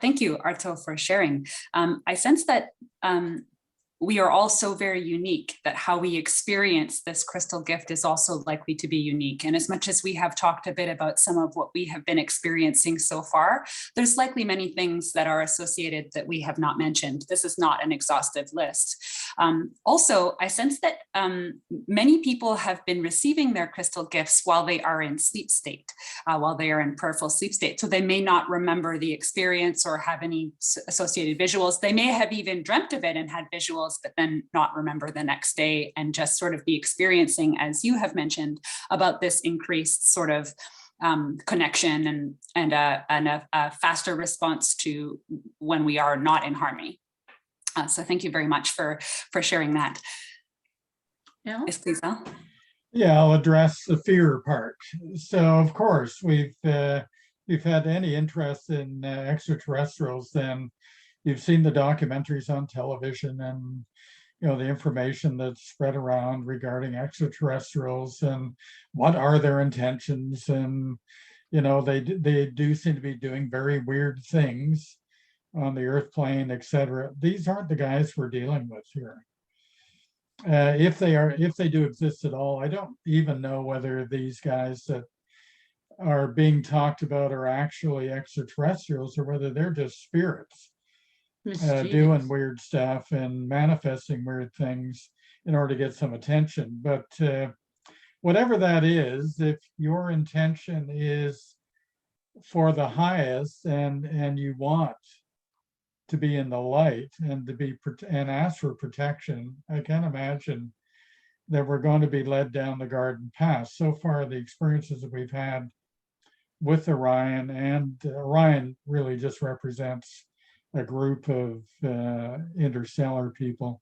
Thank you, Arto, for sharing. I sense that we are all so very unique that how we experience this crystal gift is also likely to be unique. And as much as we have talked a bit about some of what we have been experiencing so far, there's likely many things that are associated that we have not mentioned. This is not an exhaustive list. Also, I sense that many people have been receiving their crystal gifts while they are in sleep state, while they are in peripheral sleep state. So they may not remember the experience or have any associated visuals. They may have even dreamt of it and had visuals, but then not remember the next day and just sort of be experiencing, as you have mentioned, about this increased sort of connection and a faster response to when we are not in harmony. So thank you very much for sharing that. Yeah. Yes, please, Al. Yeah, I'll address the fear part. So of course, we've had any interest in extraterrestrials, then you've seen the documentaries on television and, you know, the information that's spread around regarding extraterrestrials and what are their intentions. And, you know, they do seem to be doing very weird things on the earth plane, etc. These aren't the guys we're dealing with here. If they do exist at all, I don't even know whether these guys that are being talked about are actually extraterrestrials or whether they're just spirits doing weird stuff and manifesting weird things in order to get some attention. But whatever that is, if your intention is for the highest and you want to be in the light and to be and ask for protection, I can't imagine that we're going to be led down the garden path. So far, the experiences that we've had with Orion, and Orion really just represents a group of interstellar people.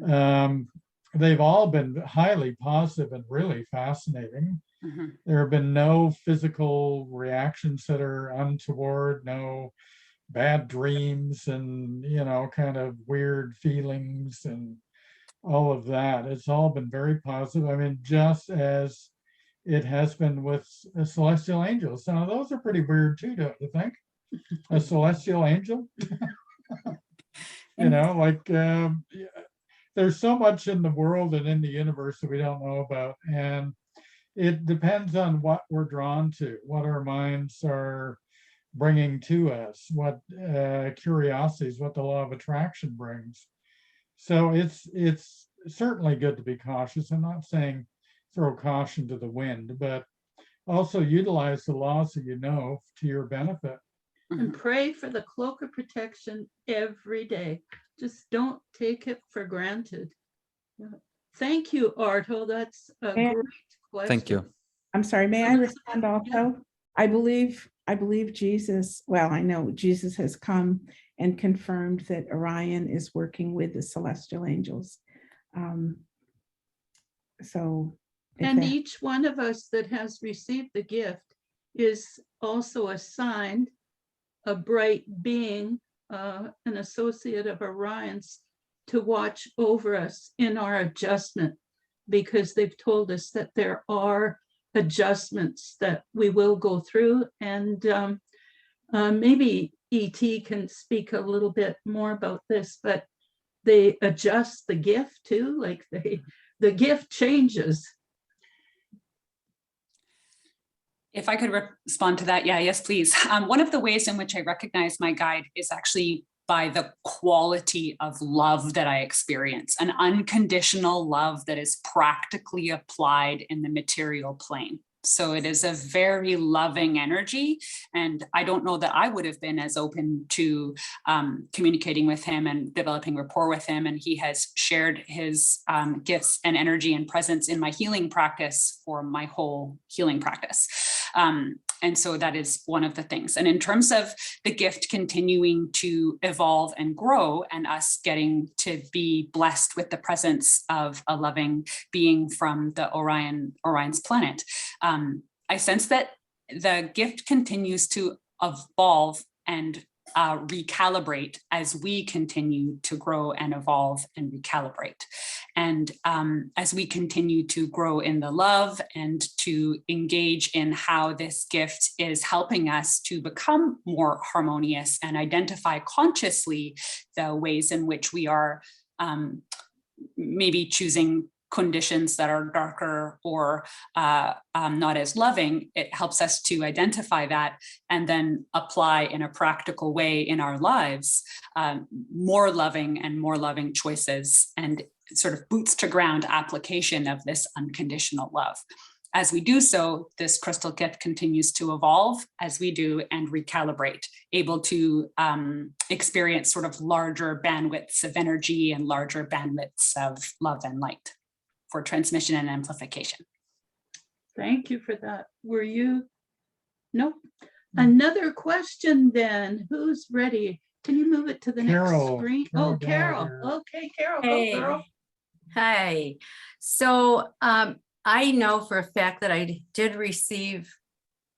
They've all been highly positive and really fascinating. Mm-hmm. There have been no physical reactions that are untoward, no bad dreams and, you know, kind of weird feelings and all of that. It's all been very positive. I mean, just as it has been with celestial angels. Now, those are pretty weird too, don't you think? A celestial angel? You know, like there's so much in the world and in the universe that we don't know about. And it depends on what we're drawn to, what our minds are bringing to us, what curiosities, what the law of attraction brings. So it's certainly good to be cautious. I'm not saying throw caution to the wind, but also utilize the laws that you know to your benefit. And pray for the cloak of protection every day. Just don't take it for granted. Thank you, Arto. That's a And- great question. Thank you. I'm sorry, may I Elizabeth, respond yeah. also? I believe Jesus, well, I know Jesus has come and confirmed that Orion is working with the celestial angels. So. if And that- each one of us that has received the gift is also assigned a bright being, an associate of Orion's, to watch over us in our adjustment, because they've told us that there are adjustments that we will go through. And maybe ET can speak a little bit more about this, but they adjust the gift too, like the gift changes. If I could respond to that, yes, please. One of the ways in which I recognize my guide is actually by the quality of love that I experience, an unconditional love that is practically applied in the material plane. So it is a very loving energy. And I don't know that I would have been as open to communicating with him and developing rapport with him. And he has shared his gifts and energy and presence in my healing practice for my whole healing practice. And so that is one of the things. And in terms of the gift continuing to evolve and grow and us getting to be blessed with the presence of a loving being from the Orion's planet, I sense that the gift continues to evolve and recalibrate as we continue to grow and evolve and recalibrate. And as we continue to grow in the love and to engage in how this gift is helping us to become more harmonious and identify consciously the ways in which we are maybe choosing conditions that are darker or not as loving, it helps us to identify that and then apply in a practical way in our lives more loving choices and sort of boots to ground application of this unconditional love. As we do so, this crystal gift continues to evolve as we do and recalibrate, able to experience sort of larger bandwidths of energy and larger bandwidths of love and light for transmission and amplification. Thank you for that. Were you? Nope. Another question then. Who's ready? Can you move it to the Carol, next screen? Carol Oh, Carol. Gallagher. Okay, Carol, Hey. go girl. Hi. So I know for a fact that I did receive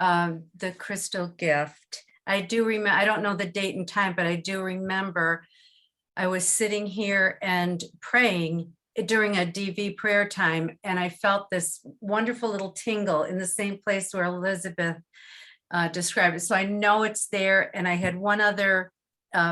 the crystal gift. I do remember, I don't know the date and time, but I do remember I was sitting here and praying during a DV prayer time, and I felt this wonderful little tingle in the same place where Elizabeth described it. So I know it's there. And I had one other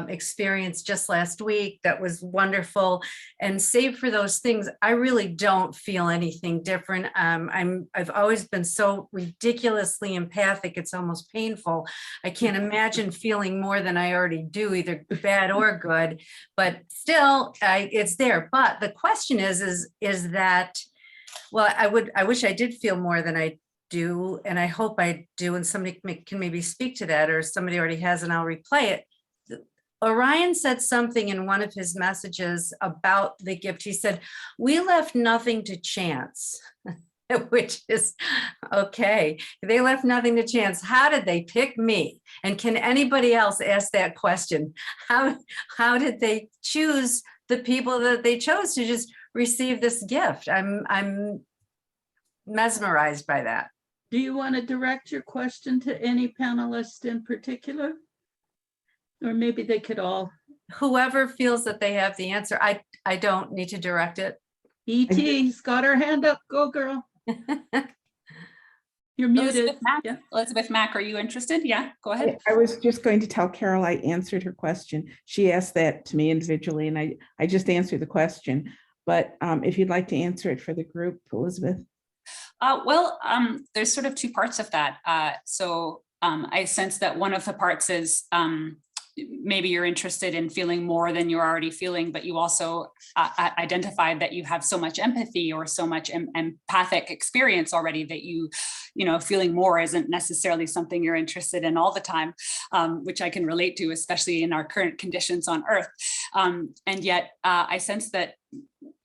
experience just last week that was wonderful. And save for those things, I really don't feel anything different. I've always been so ridiculously empathic, it's almost painful. I can't imagine feeling more than I already do, either bad or good, but still it's there. But the question is that, well, I wish I did feel more than I do, and I hope I do, and somebody can maybe speak to that, or somebody already has and I'll replay it. Orion said something in one of his messages about the gift. He said, we left nothing to chance, which is okay. They left nothing to chance. How did they pick me? And can anybody else ask that question? How did they choose the people that they chose to just receive this gift? I'm mesmerized by that. Do you want to direct your question to any panelist in particular? Or maybe they could all. Whoever feels that they have the answer, I don't need to direct it. E.T.'s got her hand up. Go, girl. You're muted. Elizabeth Mack, Yeah. Elizabeth Mack, are you interested? Yeah, go ahead. I was just going to tell Carol I answered her question. She asked that to me individually, and I just answered the question. But if you'd like to answer it for the group, Elizabeth. There's sort of two parts of that. I sense that one of the parts is maybe you're interested in feeling more than you're already feeling, but you also identified that you have so much empathy or so much empathic experience already that feeling more isn't necessarily something you're interested in all the time, which I can relate to, especially in our current conditions on Earth. And yet I sense that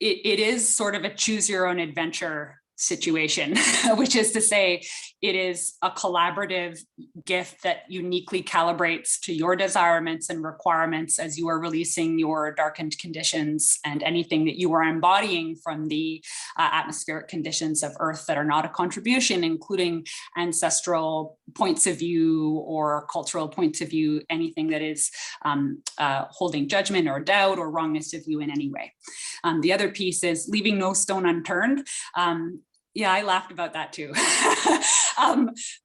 it is sort of a choose your own adventure situation, which is to say it is a collaborative gift that uniquely calibrates to your desirements and requirements as you are releasing your darkened conditions and anything that you are embodying from the atmospheric conditions of Earth that are not a contribution, including ancestral points of view or cultural points of view, anything that is holding judgment or doubt or wrongness of you in any way. The other piece is leaving no stone unturned. Yeah, I laughed about that too.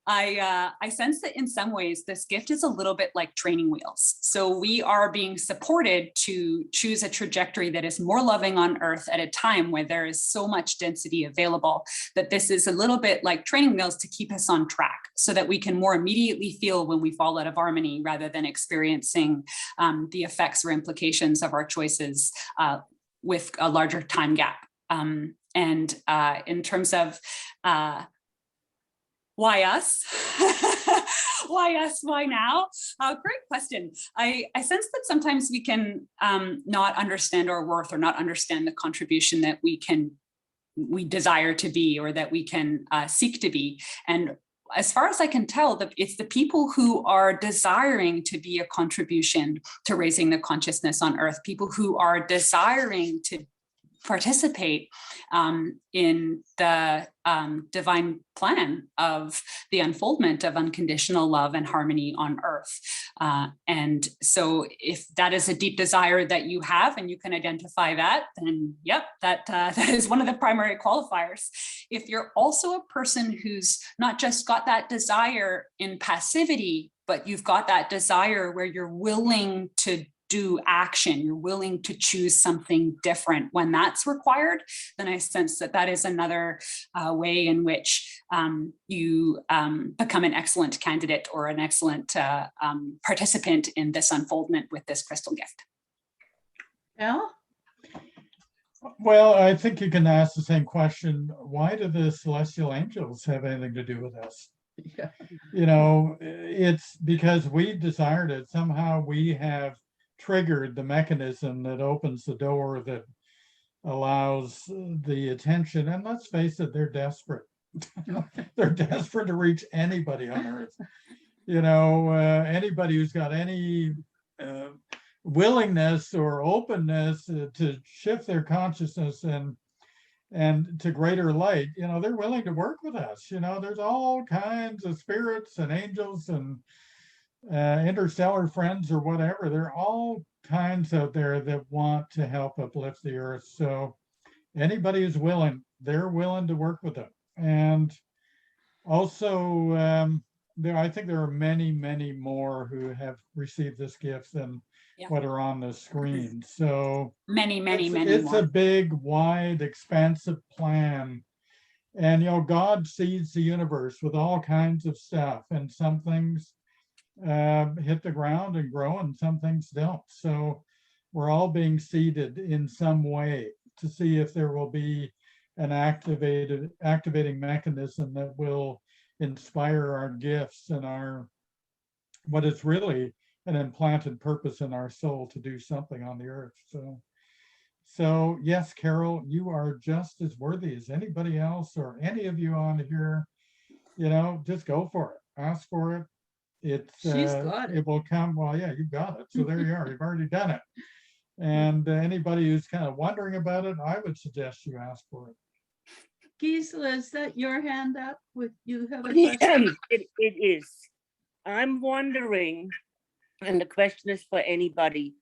I sense that in some ways this gift is a little bit like training wheels. So we are being supported to choose a trajectory that is more loving on Earth at a time where there is so much density available, that this is a little bit like training wheels to keep us on track so that we can more immediately feel when we fall out of harmony rather than experiencing the effects or implications of our choices with a larger time gap. And in terms of why us? Why us? Why now? Great question. I sense that sometimes we can not understand our worth or not understand the contribution that we desire to be or that we can seek to be. And as far as I can tell, it's the people who are desiring to be a contribution to raising the consciousness on Earth, people who are desiring to participate in the divine plan of the unfoldment of unconditional love and harmony on Earth. And so if that is a deep desire that you have and you can identify that, then yep, that is one of the primary qualifiers. If you're also a person who's not just got that desire in passivity, but you've got that desire where you're willing to do action, you're willing to choose something different when that's required, then I sense that that is another way in which you become an excellent candidate or an excellent participant in this unfoldment with this crystal gift. Al? Well, I think you can ask the same question. Why do the celestial angels have anything to do with us? Yeah. You know, it's because we desired it. Somehow we have triggered the mechanism that opens the door that allows the attention. And let's face it, they're desperate. They're desperate to reach anybody on earth. You know, anybody who's got any willingness or openness to shift their consciousness and to greater light, you know, they're willing to work with us. You know, there's all kinds of spirits and angels and interstellar friends or whatever. There are all kinds out there that want to help uplift the earth. So anybody who's willing, they're willing to work with them. And also, I think there are many, many more who have received this gift than what are on the screen. So many it's more. a big, wide, expansive plan. And, you know, God seeds the universe with all kinds of stuff, and some things hit the ground and grow and some things don't. So we're all being seeded in some way to see if there will be an activating mechanism that will inspire our gifts and our, what is really an implanted purpose in our soul to do something on the earth. So yes, Carol, you are just as worthy as anybody else or any of you on here. You know, just go for it. Ask for it. She's got it. It will come. Well, yeah, you've got it. So there you are. You've already done it. And anybody who's kind of wondering about it, I would suggest you ask for it. Gisela, is that your hand up? With you have a question? It is. I'm wondering, and the question is for anybody,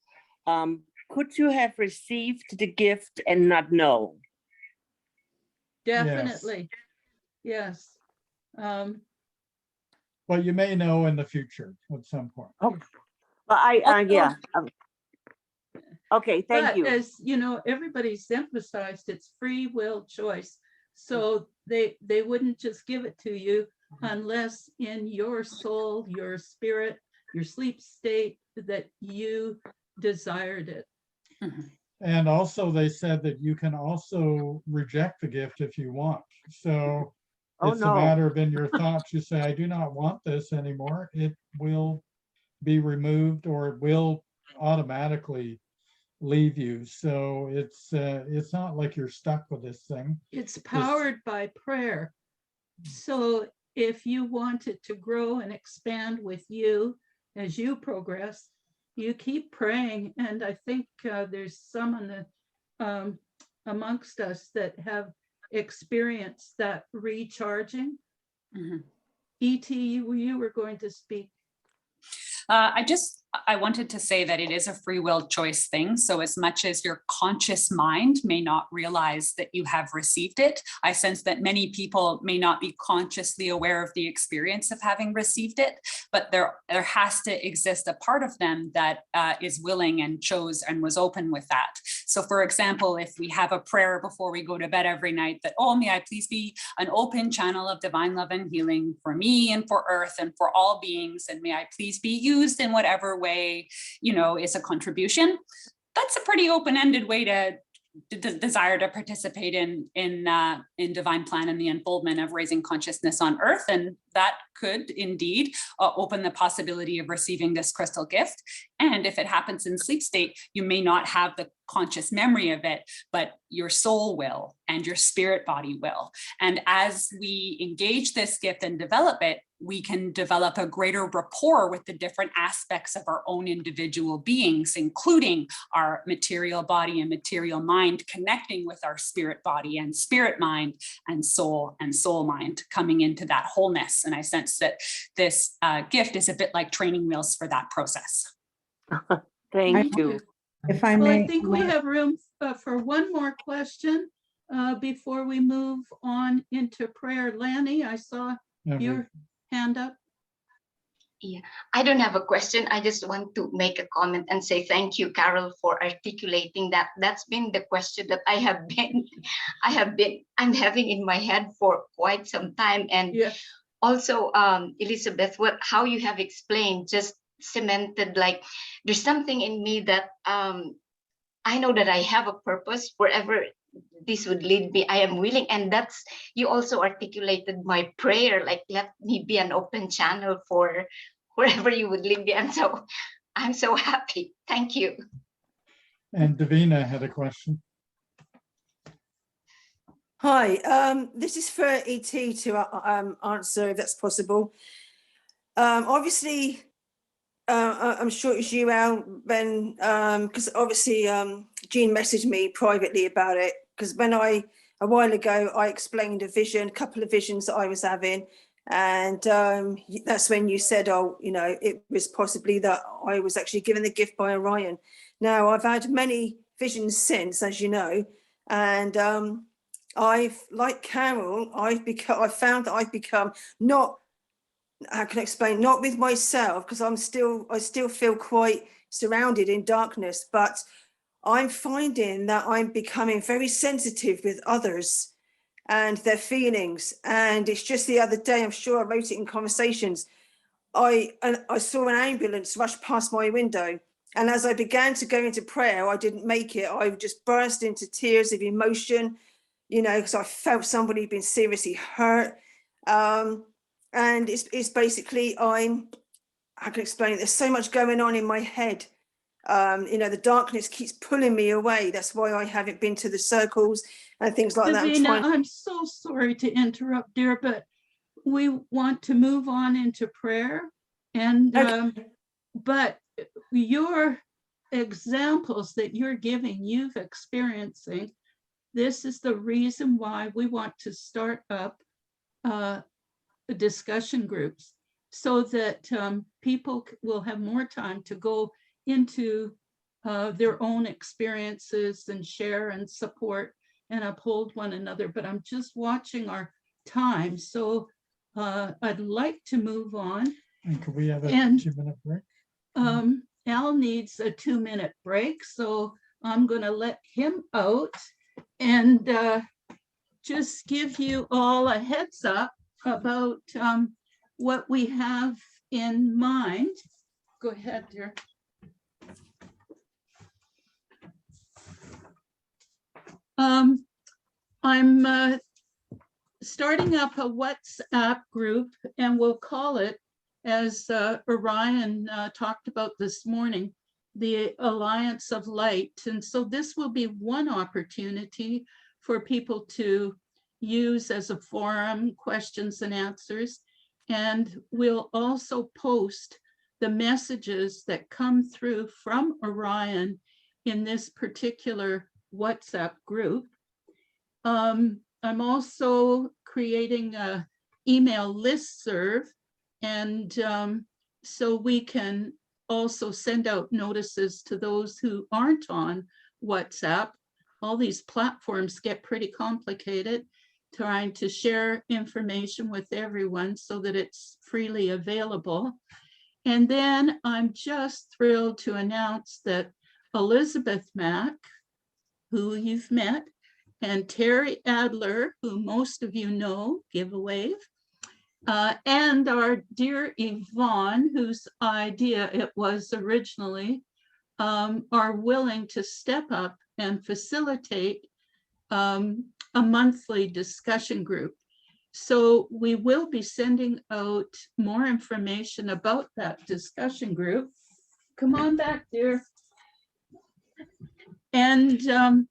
could you have received the gift and not know? Definitely. Yes. Well, you may know in the future at some point. Oh, well, yeah. Okay, thank you. As you know, everybody's emphasized it's free will choice. So they wouldn't just give it to you unless in your soul, your spirit, your sleep state that you desired it. And also they said that you can also reject the gift if you want. So it's a matter of in your thoughts, you say, I do not want this anymore. It will be removed or it will automatically leave you. So it's not like you're stuck with this thing. It's powered by prayer. So if you want it to grow and expand with you as you progress, you keep praying. And I think there's some on the amongst us that have experienced that recharging. E.T., you were going to speak. I wanted to say that it is a free will choice thing. So as much as your conscious mind may not realize that you have received it, I sense that many people may not be consciously aware of the experience of having received it, but there has to exist a part of them that is willing and chose and was open with that. So for example, if we have a prayer before we go to bed every night that, oh, may I please be an open channel of divine love and healing for me and for earth and for all beings, and may I please be used in whatever way, you know, is a contribution. That's a pretty open-ended way to desire to participate in divine plan and the unfoldment of raising consciousness on earth. And that could indeed open the possibility of receiving this crystal gift. And if it happens in sleep state, you may not have the conscious memory of it, but your soul will and your spirit body will. And as we engage this gift and develop it, we can develop a greater rapport with the different aspects of our own individual beings, including our material body and material mind, connecting with our spirit body and spirit mind and soul mind, coming into that wholeness. And I sense that this gift is a bit like training wheels for that process. Thank you. If I Well, may. I think we have room for one more question before we move on into prayer. Lanny, I saw your hand up. Yeah, I don't have a question. I just want to make a comment and say thank you, Carol, for articulating that. That's been the question that I'm having in my head for quite some time. And Yeah. also, Elizabeth, how you have explained just cemented, like there's something in me that I know that I have a purpose wherever this would lead me. I am willing. And that's, you also articulated my prayer, like, let me be an open channel for wherever you would lead me. And so I'm so happy. Thank you. And Davina had a question. Hi, this is for ET to answer if that's possible. Obviously, I'm sure it's you, Al, Ben, because obviously Jean messaged me privately about it, because when a while ago, I explained a couple of visions that I was having, and that's when you said, oh, you know, it was possibly that I was actually given the gift by Orion. Now, I've had many visions since, as you know, and I've, like Carol, I've found that I've become not, how can I explain, not with myself, because I still feel quite surrounded in darkness, but I'm finding that I'm becoming very sensitive with others and their feelings. And it's just the other day, I'm sure I wrote it in conversations, I saw an ambulance rush past my window. And as I began to go into prayer, I didn't make it. I just burst into tears of emotion, you know, because I felt somebody had been seriously hurt. And it's basically, I can explain it. There's so much going on in my head. You know, the darkness keeps pulling me away. That's why I haven't been to the circles and things like Davina, that. I'm so sorry to interrupt, dear, but we want to move on into prayer. And but your examples that you're giving, you've experiencing, this is the reason why we want to start up discussion groups, so that people will have more time to go into their own experiences and share and support and uphold one another. But I'm just watching our time, so I'd like to move on. And could we have a 2-minute break? Al needs a 2-minute break, so I'm going to let him out and just give you all a heads up about what we have in mind. Go ahead, dear. I'm starting up a WhatsApp group, and we'll call it, as Orion talked about this morning, the Alliance of Light. And so this will be one opportunity for people to use as a forum, questions and answers. And we'll also post the messages that come through from Orion in this particular WhatsApp group. I'm also creating an email listserv, and so we can also send out notices to those who aren't on WhatsApp. All these platforms get pretty complicated, trying to share information with everyone so that it's freely available. And then I'm just thrilled to announce that Elizabeth Mack, who you've met, and Terry Adler, who most of you know, give a wave, and our dear Yvonne, whose idea it was originally, are willing to step up and facilitate a monthly discussion group. So we will be sending out more information about that discussion group. Come on back, dear. And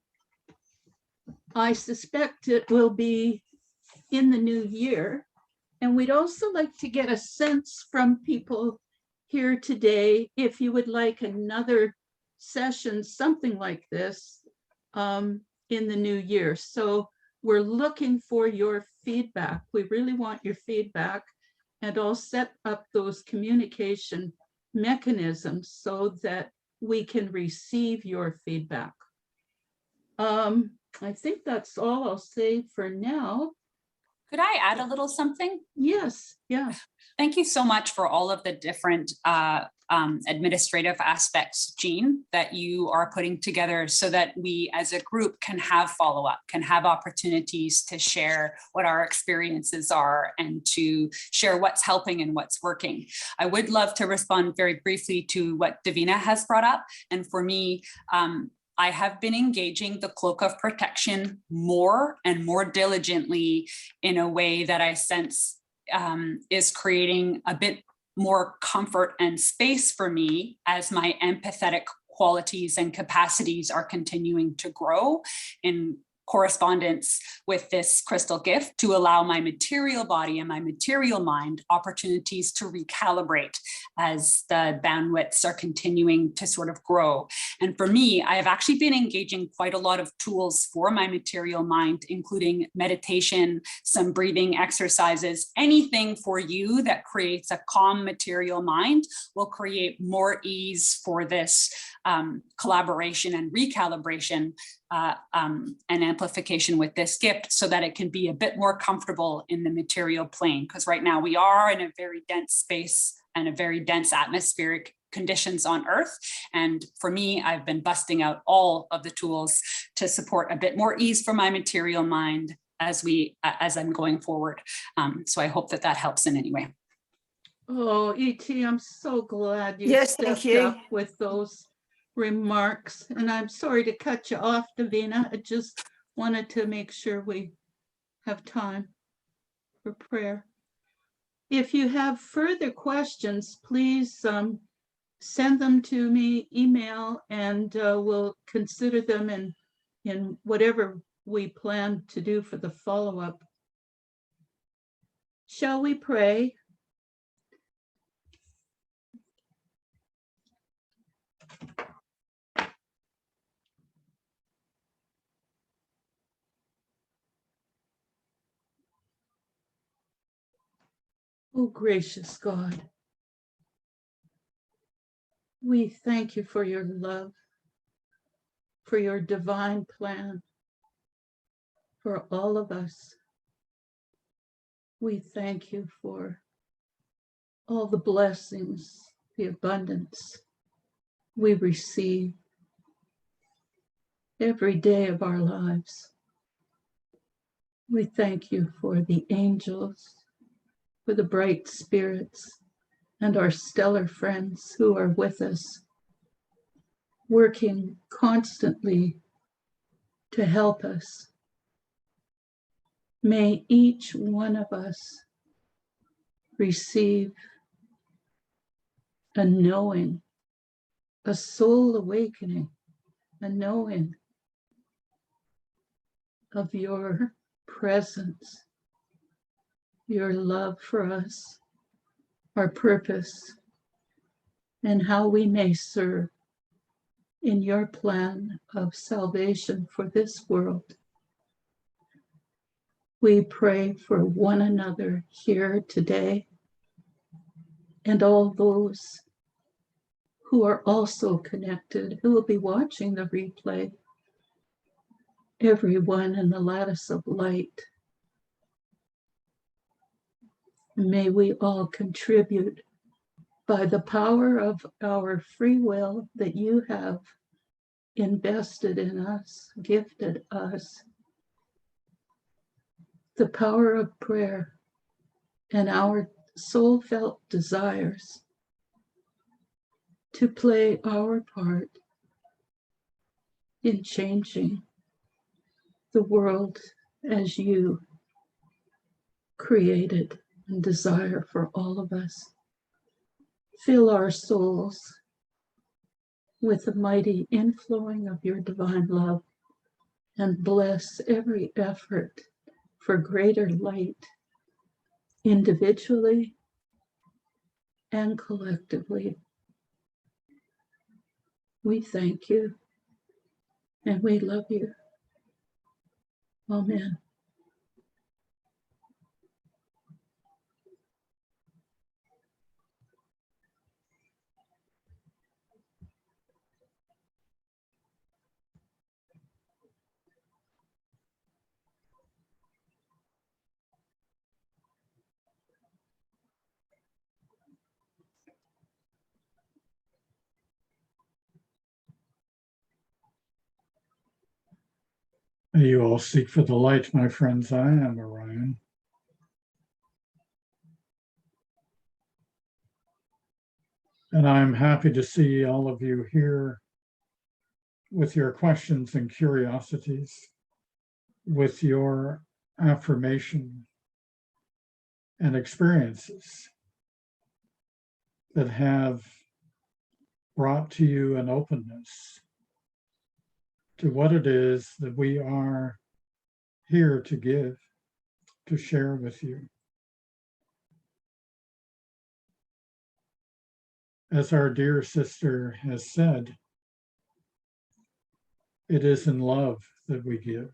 I suspect it will be in the new year. And we'd also like to get a sense from people here today, if you would like another session, something like this, in the new year. So we're looking for your feedback. We really want your feedback, and I'll set up those communication mechanisms so that we can receive your feedback. I think that's all I'll say for now. Could I add a little something? Yes, yeah. Thank you so much for all of the different administrative aspects, Jean, that you are putting together so that we as a group can have follow-up, can have opportunities to share what our experiences are and to share what's helping and what's working. I would love to respond very briefly to what Davina has brought up. And for me, I have been engaging the cloak of protection more and more diligently in a way that I sense is creating a bit more comfort and space for me as my empathetic qualities and capacities are continuing to grow in correspondence with this crystal gift, to allow my material body and my material mind opportunities to recalibrate as the bandwidths are continuing to sort of grow. And for me, I have actually been engaging quite a lot of tools for my material mind, including meditation, some breathing exercises. Anything for you that creates a calm material mind will create more ease for this collaboration and recalibration and amplification with this gift, so that it can be a bit more comfortable in the material plane. Because right now we are in a very dense space and a very dense atmospheric conditions on Earth. And for me, I've been busting out all of the tools to support a bit more ease for my material mind as I'm going forward. So I hope that that helps in any way. Oh, E.T., I'm so glad you Yes, thank stepped you. up with those remarks. And I'm sorry to cut you off, Davina. I just wanted to make sure we have time for prayer. If you have further questions, please send them to me, email, and we'll consider them in whatever we plan to do for the follow-up. Shall we pray? Oh, gracious God, we thank you for your love, for your divine plan for all of us. We thank you for all the blessings, the abundance we receive every day of our lives. We thank you for the angels, for the bright spirits, and our stellar friends who are with us, working constantly to help us. May each one of us receive a knowing, a soul awakening, a knowing of your presence, your love for us, our purpose, and how we may serve in your plan of salvation for this world. We pray for one another here today and all those who are also connected, who will be watching the replay, everyone in the lattice of light. May we all contribute by the power of our free will that you have invested in us, gifted us, the power of prayer and our soul-felt desires to play our part in changing the world as you created and desire for all of us. Fill our souls with the mighty inflowing of your divine love, and bless every effort for greater light, individually and collectively. We thank you and we love you. Amen. May you all seek for the light, my friends. I am Orion. And I'm happy to see all of you here with your questions and curiosities, with your affirmation and experiences that have brought to you an openness to what it is that we are here to give, to share with you. As our dear sister has said, it is in love that we give.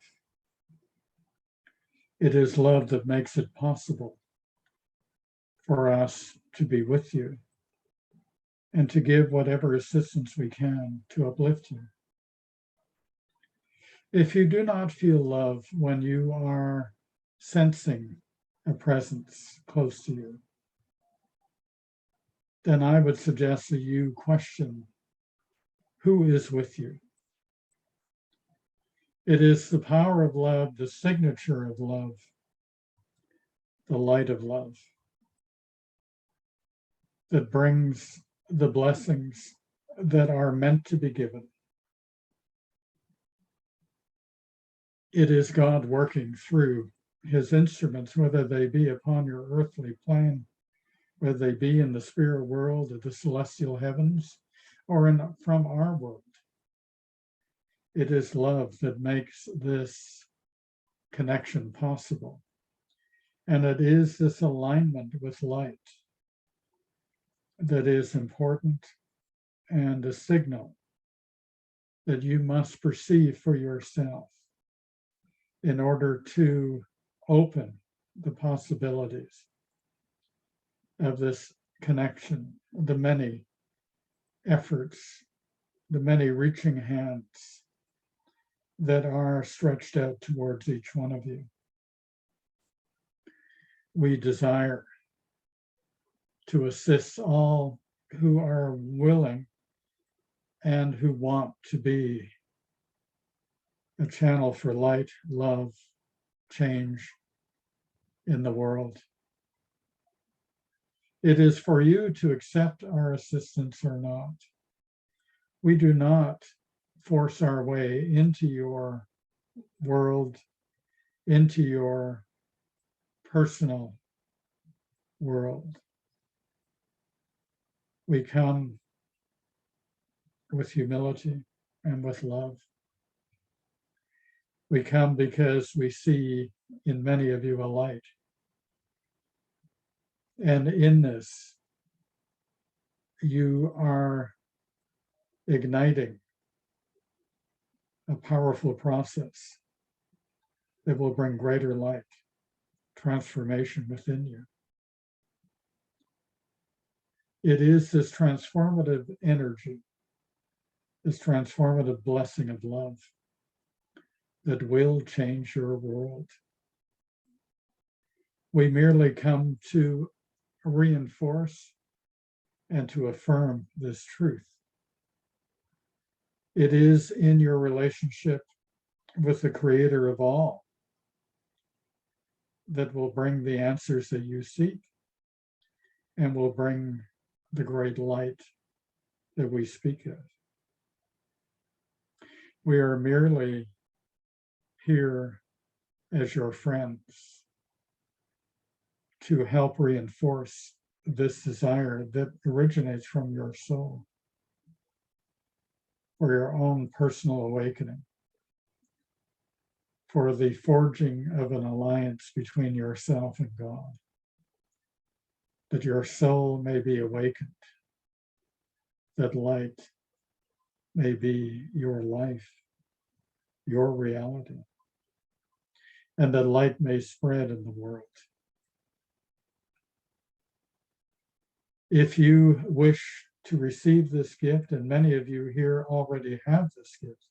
It is love that makes it possible for us to be with you and to give whatever assistance we can to uplift you. If you do not feel love when you are sensing a presence close to you, then I would suggest that you question who is with you. It is the power of love, the signature of love, the light of love, that brings the blessings that are meant to be given. It is God working through his instruments, whether they be upon your earthly plane, whether they be in the spirit world or the celestial heavens, or from our world. It is love that makes this connection possible. And it is this alignment with light that is important and a signal that you must perceive for yourself in order to open the possibilities of this connection, the many efforts, the many reaching hands that are stretched out towards each one of you. We desire to assist all who are willing and who want to be a channel for light, love, change in the world. It is for you to accept our assistance or not. We do not force our way into your world, into your personal world. We come with humility and with love. We come because we see in many of you a light. And in this, you are igniting a powerful process that will bring greater light, transformation within you. It is this transformative energy, this transformative blessing of love that will change your world. We merely come to reinforce and to affirm this truth. It is in your relationship with the Creator of all that will bring the answers that you seek and will bring the great light that we speak of. We are merely here as your friends to help reinforce this desire that originates from your soul for your own personal awakening, for the forging of an alliance between yourself and God, that your soul may be awakened, that light may be your life, your reality, and that light may spread in the world. If you wish to receive this gift, and many of you here already have this gift,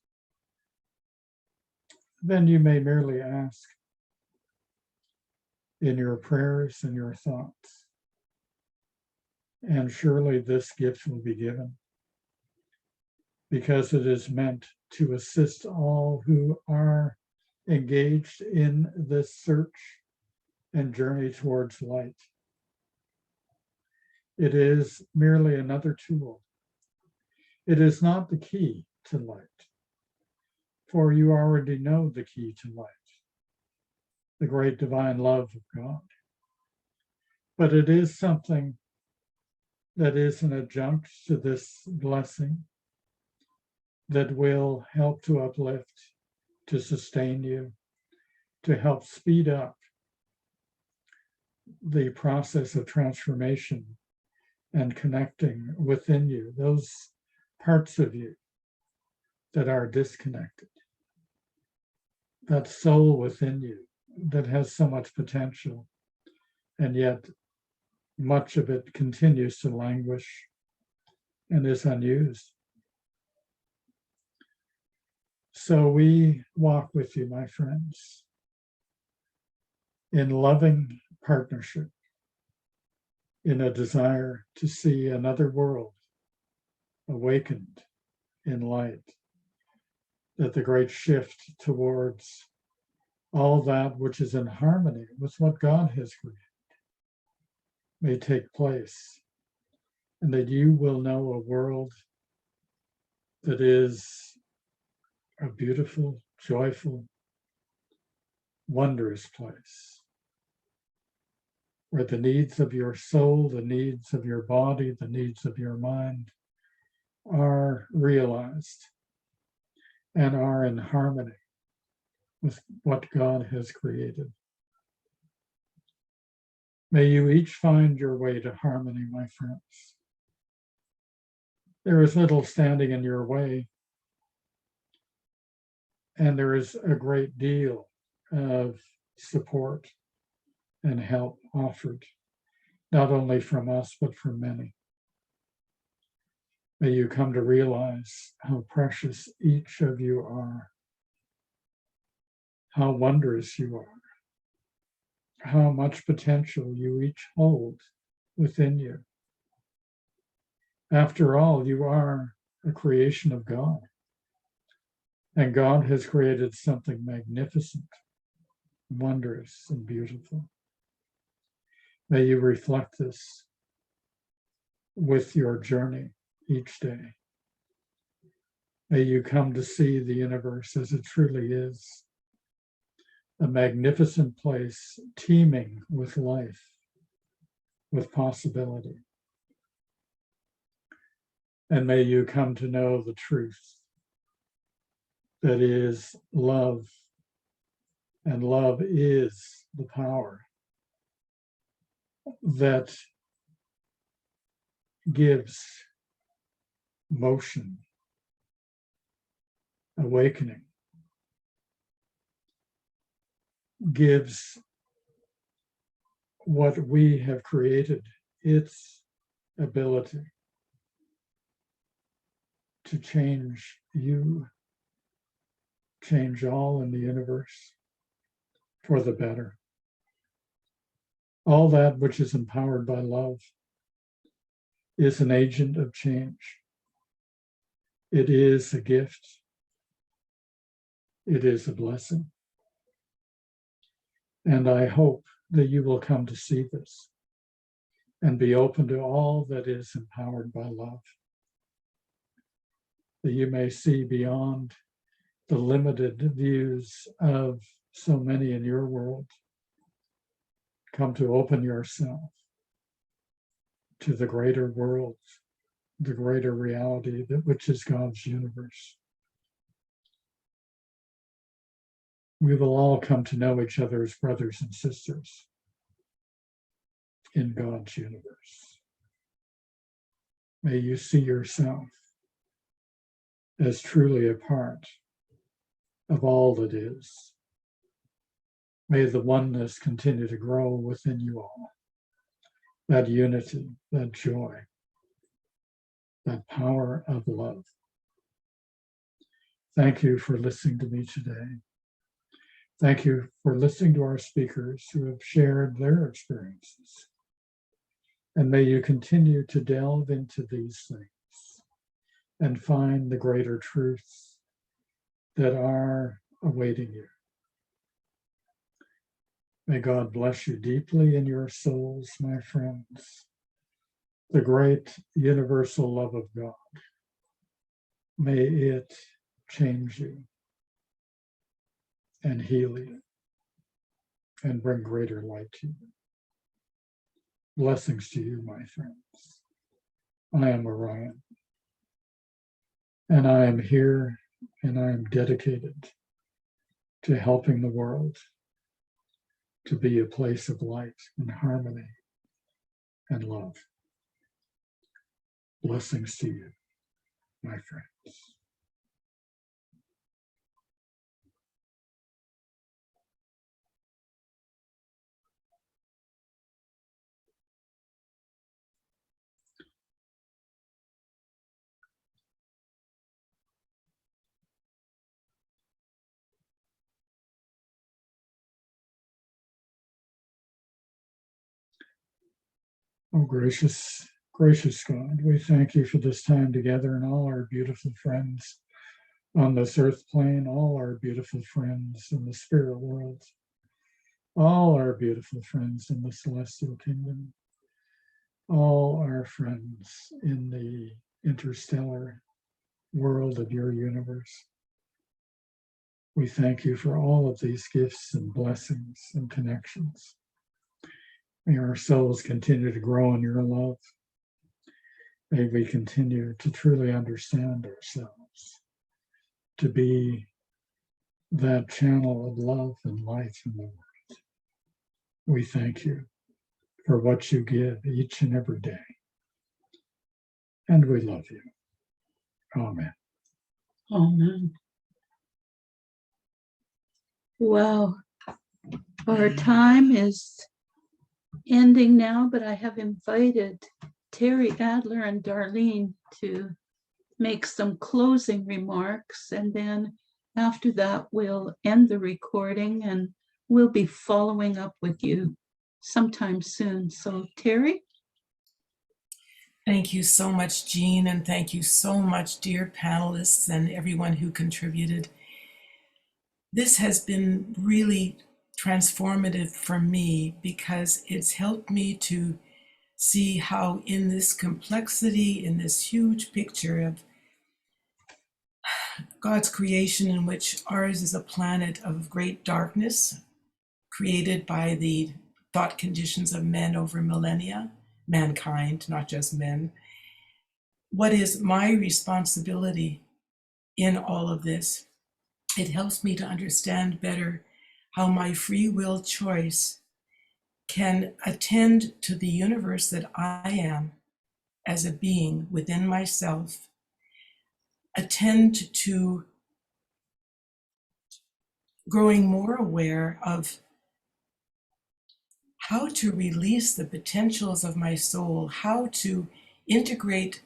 then you may merely ask in your prayers and your thoughts. And surely this gift will be given because it is meant to assist all who are engaged in this search and journey towards light. It is merely another tool. It is not the key to light, for you already know the key to light, the great divine love of God. But it is something that is an adjunct to this blessing that will help to uplift, to sustain you, to help speed up the process of transformation and connecting within you, those parts of you that are disconnected, that soul within you that has so much potential, and yet much of it continues to languish and is unused. So we walk with you, my friends, in loving partnership, in a desire to see another world awakened in light, that the great shift towards all that which is in harmony with what God has created may take place, and that you will know a world that is a beautiful, joyful, wondrous place, where the needs of your soul, the needs of your body, the needs of your mind are realized and are in harmony with what God has created. May you each find your way to harmony, my friends. There is little standing in your way, and there is a great deal of support and help offered, not only from us, but from many. May you come to realize how precious each of you are, how wondrous you are, how much potential you each hold within you. After all, you are a creation of God, and God has created something magnificent, wondrous, and beautiful. May you reflect this with your journey each day. May you come to see the universe as it truly is, a magnificent place teeming with life, with possibility. And may you come to know the truth that is love, and love is the power that gives motion, awakening, gives what we have created its ability to change you, change all in the universe for the better. All that which is empowered by love is an agent of change. It is a gift. It is a blessing. And I hope that you will come to see this and be open to all that is empowered by love, that you may see beyond the limited views of so many in your world. Come to open yourself to the greater world, the greater reality, that which is God's universe. We will all come to know each other as brothers and sisters in God's universe. May you see yourself as truly a part of all that is. May the oneness continue to grow within you all. That unity, that joy, that power of love. Thank you for listening to me today. Thank you for listening to our speakers who have shared their experiences. And may you continue to delve into these things and find the greater truths that are awaiting you May God bless you deeply in your souls, my friends. The great universal love of God, may it change you and heal you and bring greater light to you. Blessings to you, my friends. I am Orion, and I am here and I am dedicated to helping the world to be a place of light and harmony and love. Blessings to you, my friends. Oh, gracious God, we thank you for this time together and all our beautiful friends on this earth plane, all our beautiful friends in the spirit world, all our beautiful friends in the celestial kingdom, all our friends in the interstellar world of your universe. We thank you for all of these gifts and blessings and connections. May our souls continue to grow in your love. May we continue to truly understand ourselves, to be that channel of love and light in the world. We thank you for what you give each and every day. And we love you. Amen. Amen. Well, our time is ending now, but I have invited Terry Adler and Darlene to make some closing remarks, and then after that we'll end the recording and we'll be following up with you sometime soon. So Terry? Thank you so much, Jean, and thank you so much, dear panelists and everyone who contributed. This has been really transformative for me because it's helped me to see how in this complexity, in this huge picture of God's creation, in which ours is a planet of great darkness created by the thought conditions of men over millennia, mankind, not just men. What is my responsibility in all of this? It helps me to understand better how my free will choice can attend to the universe that I am as a being within myself, attend to growing more aware of how to release the potentials of my soul, how to integrate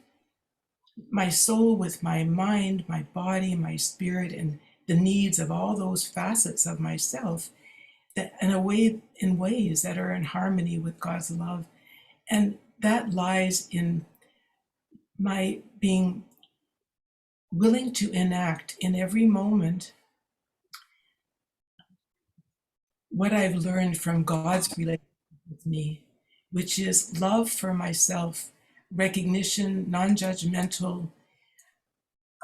my soul with my mind, my body, my spirit, and the needs of all those facets of myself that in ways that are in harmony with God's love. And that lies in my being willing to enact in every moment what I've learned from God's relationship with me, which is love for myself, recognition, non-judgmental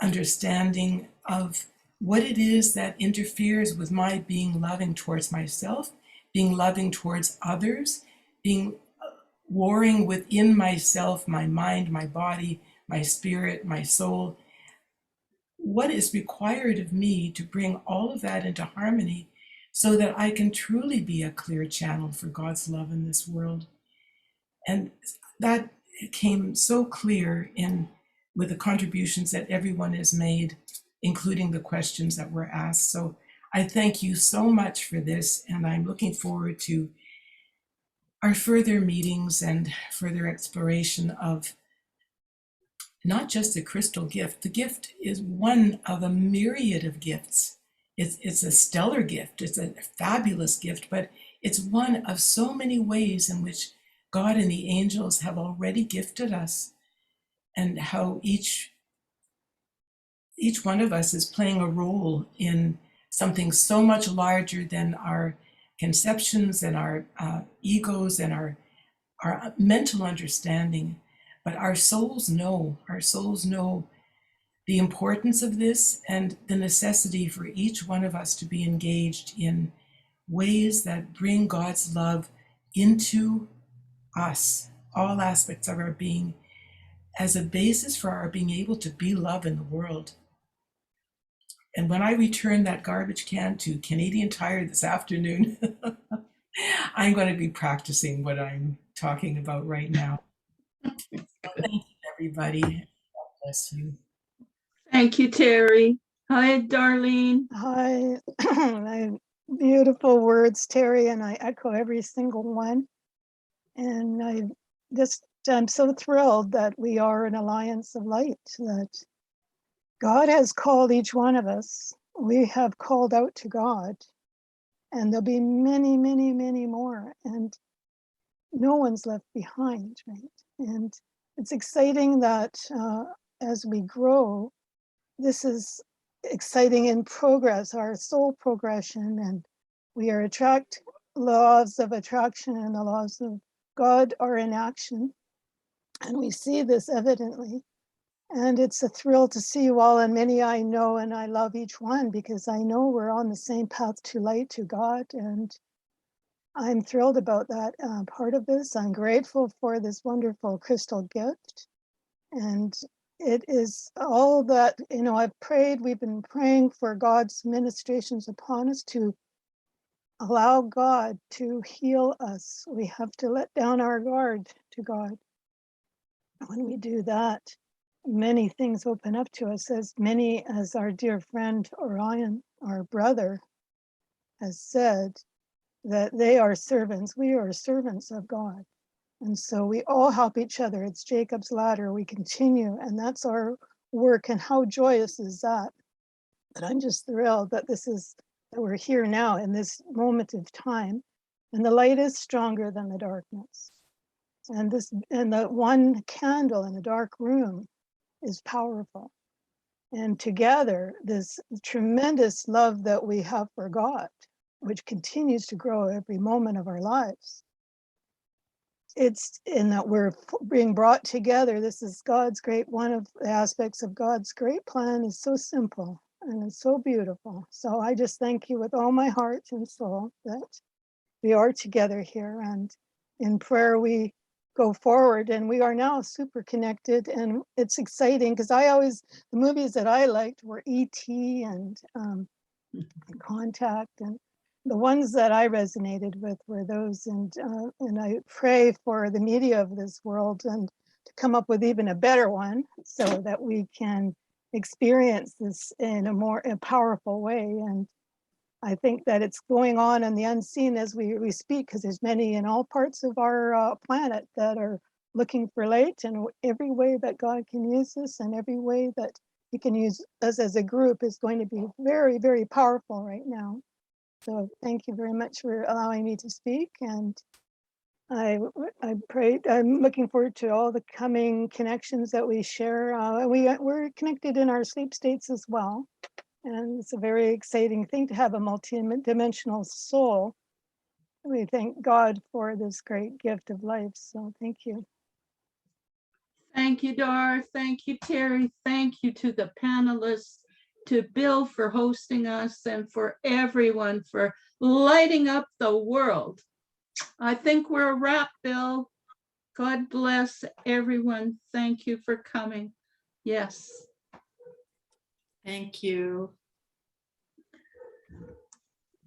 understanding of what it is that interferes with my being loving towards myself, being loving towards others, being warring within myself, my mind, my body, my spirit, my soul. What is required of me to bring all of that into harmony so that I can truly be a clear channel for God's love in this world? And that came so clear with the contributions that everyone has made, including the questions that were asked. So I thank you so much for this, and I'm looking forward to our further meetings and further exploration of not just the crystal gift. The gift is one of a myriad of gifts. It's a stellar gift, it's a fabulous gift, but it's one of so many ways in which God and the angels have already gifted us, and how each one of us is playing a role in something so much larger than our conceptions and our egos and our mental understanding. But our souls know the importance of this and the necessity for each one of us to be engaged in ways that bring God's love into us, all aspects of our being, as a basis for our being able to be love in the world. And when I return that garbage can to Canadian Tire this afternoon, I'm going to be practicing what I'm talking about right now. So thank you, everybody. God bless you. Thank you, Terry. Hi, Darlene. Hi. Beautiful words, Terry, and I echo every single one. And I'm so thrilled that we are an alliance of light, that God has called each one of us. We have called out to God, and there'll be many, many, many more, and no one's left behind, right? And it's exciting that as we grow, this is exciting in progress, our soul progression, and we are laws of attraction and the laws of God are in action. And we see this evidently. And it's a thrill to see you all, and many I know, and I love each one because I know we're on the same path to light, to God. And I'm thrilled about that part of this. I'm grateful for this wonderful crystal gift. And it is all that, we've been praying for God's ministrations upon us to allow God to heal us. We have to let down our guard to God. When we do that, many things open up to us, as many as our dear friend Orion, our brother, has said, that they are servants. We are servants of God. And so we all help each other. It's Jacob's ladder. We continue, and that's our work. And how joyous is that? But I'm just thrilled that that we're here now in this moment of time, and the light is stronger than the darkness. And the one candle in a dark room is powerful. And together, this tremendous love that we have for God, which continues to grow every moment of our lives, it's in that we're being brought together. This is one of the aspects of God's great plan is so simple and it's so beautiful. So I just thank you with all my heart and soul that we are together here, and in prayer we go forward, and we are now super connected, and it's exciting because the movies that I liked were E.T. and Contact, and the ones that I resonated with were those, and I pray for the media of this world and to come up with even a better one so that we can experience this in a powerful way. And I think that it's going on in the unseen as we speak, because there's many in all parts of our planet that are looking for light, and every way that God can use us and every way that he can use us as a group is going to be very, very powerful right now. So thank you very much for allowing me to speak. And I'm looking forward to all the coming connections that we share. We're connected in our sleep states as well. And it's a very exciting thing to have a multi-dimensional soul. We thank God for this great gift of life. So thank you. Thank you, Dar. Thank you, Terry. Thank you to the panelists, to Bill for hosting us, and for everyone for lighting up the world. I think we're a wrap, Bill. God bless everyone. Thank you for coming. Yes. Thank you.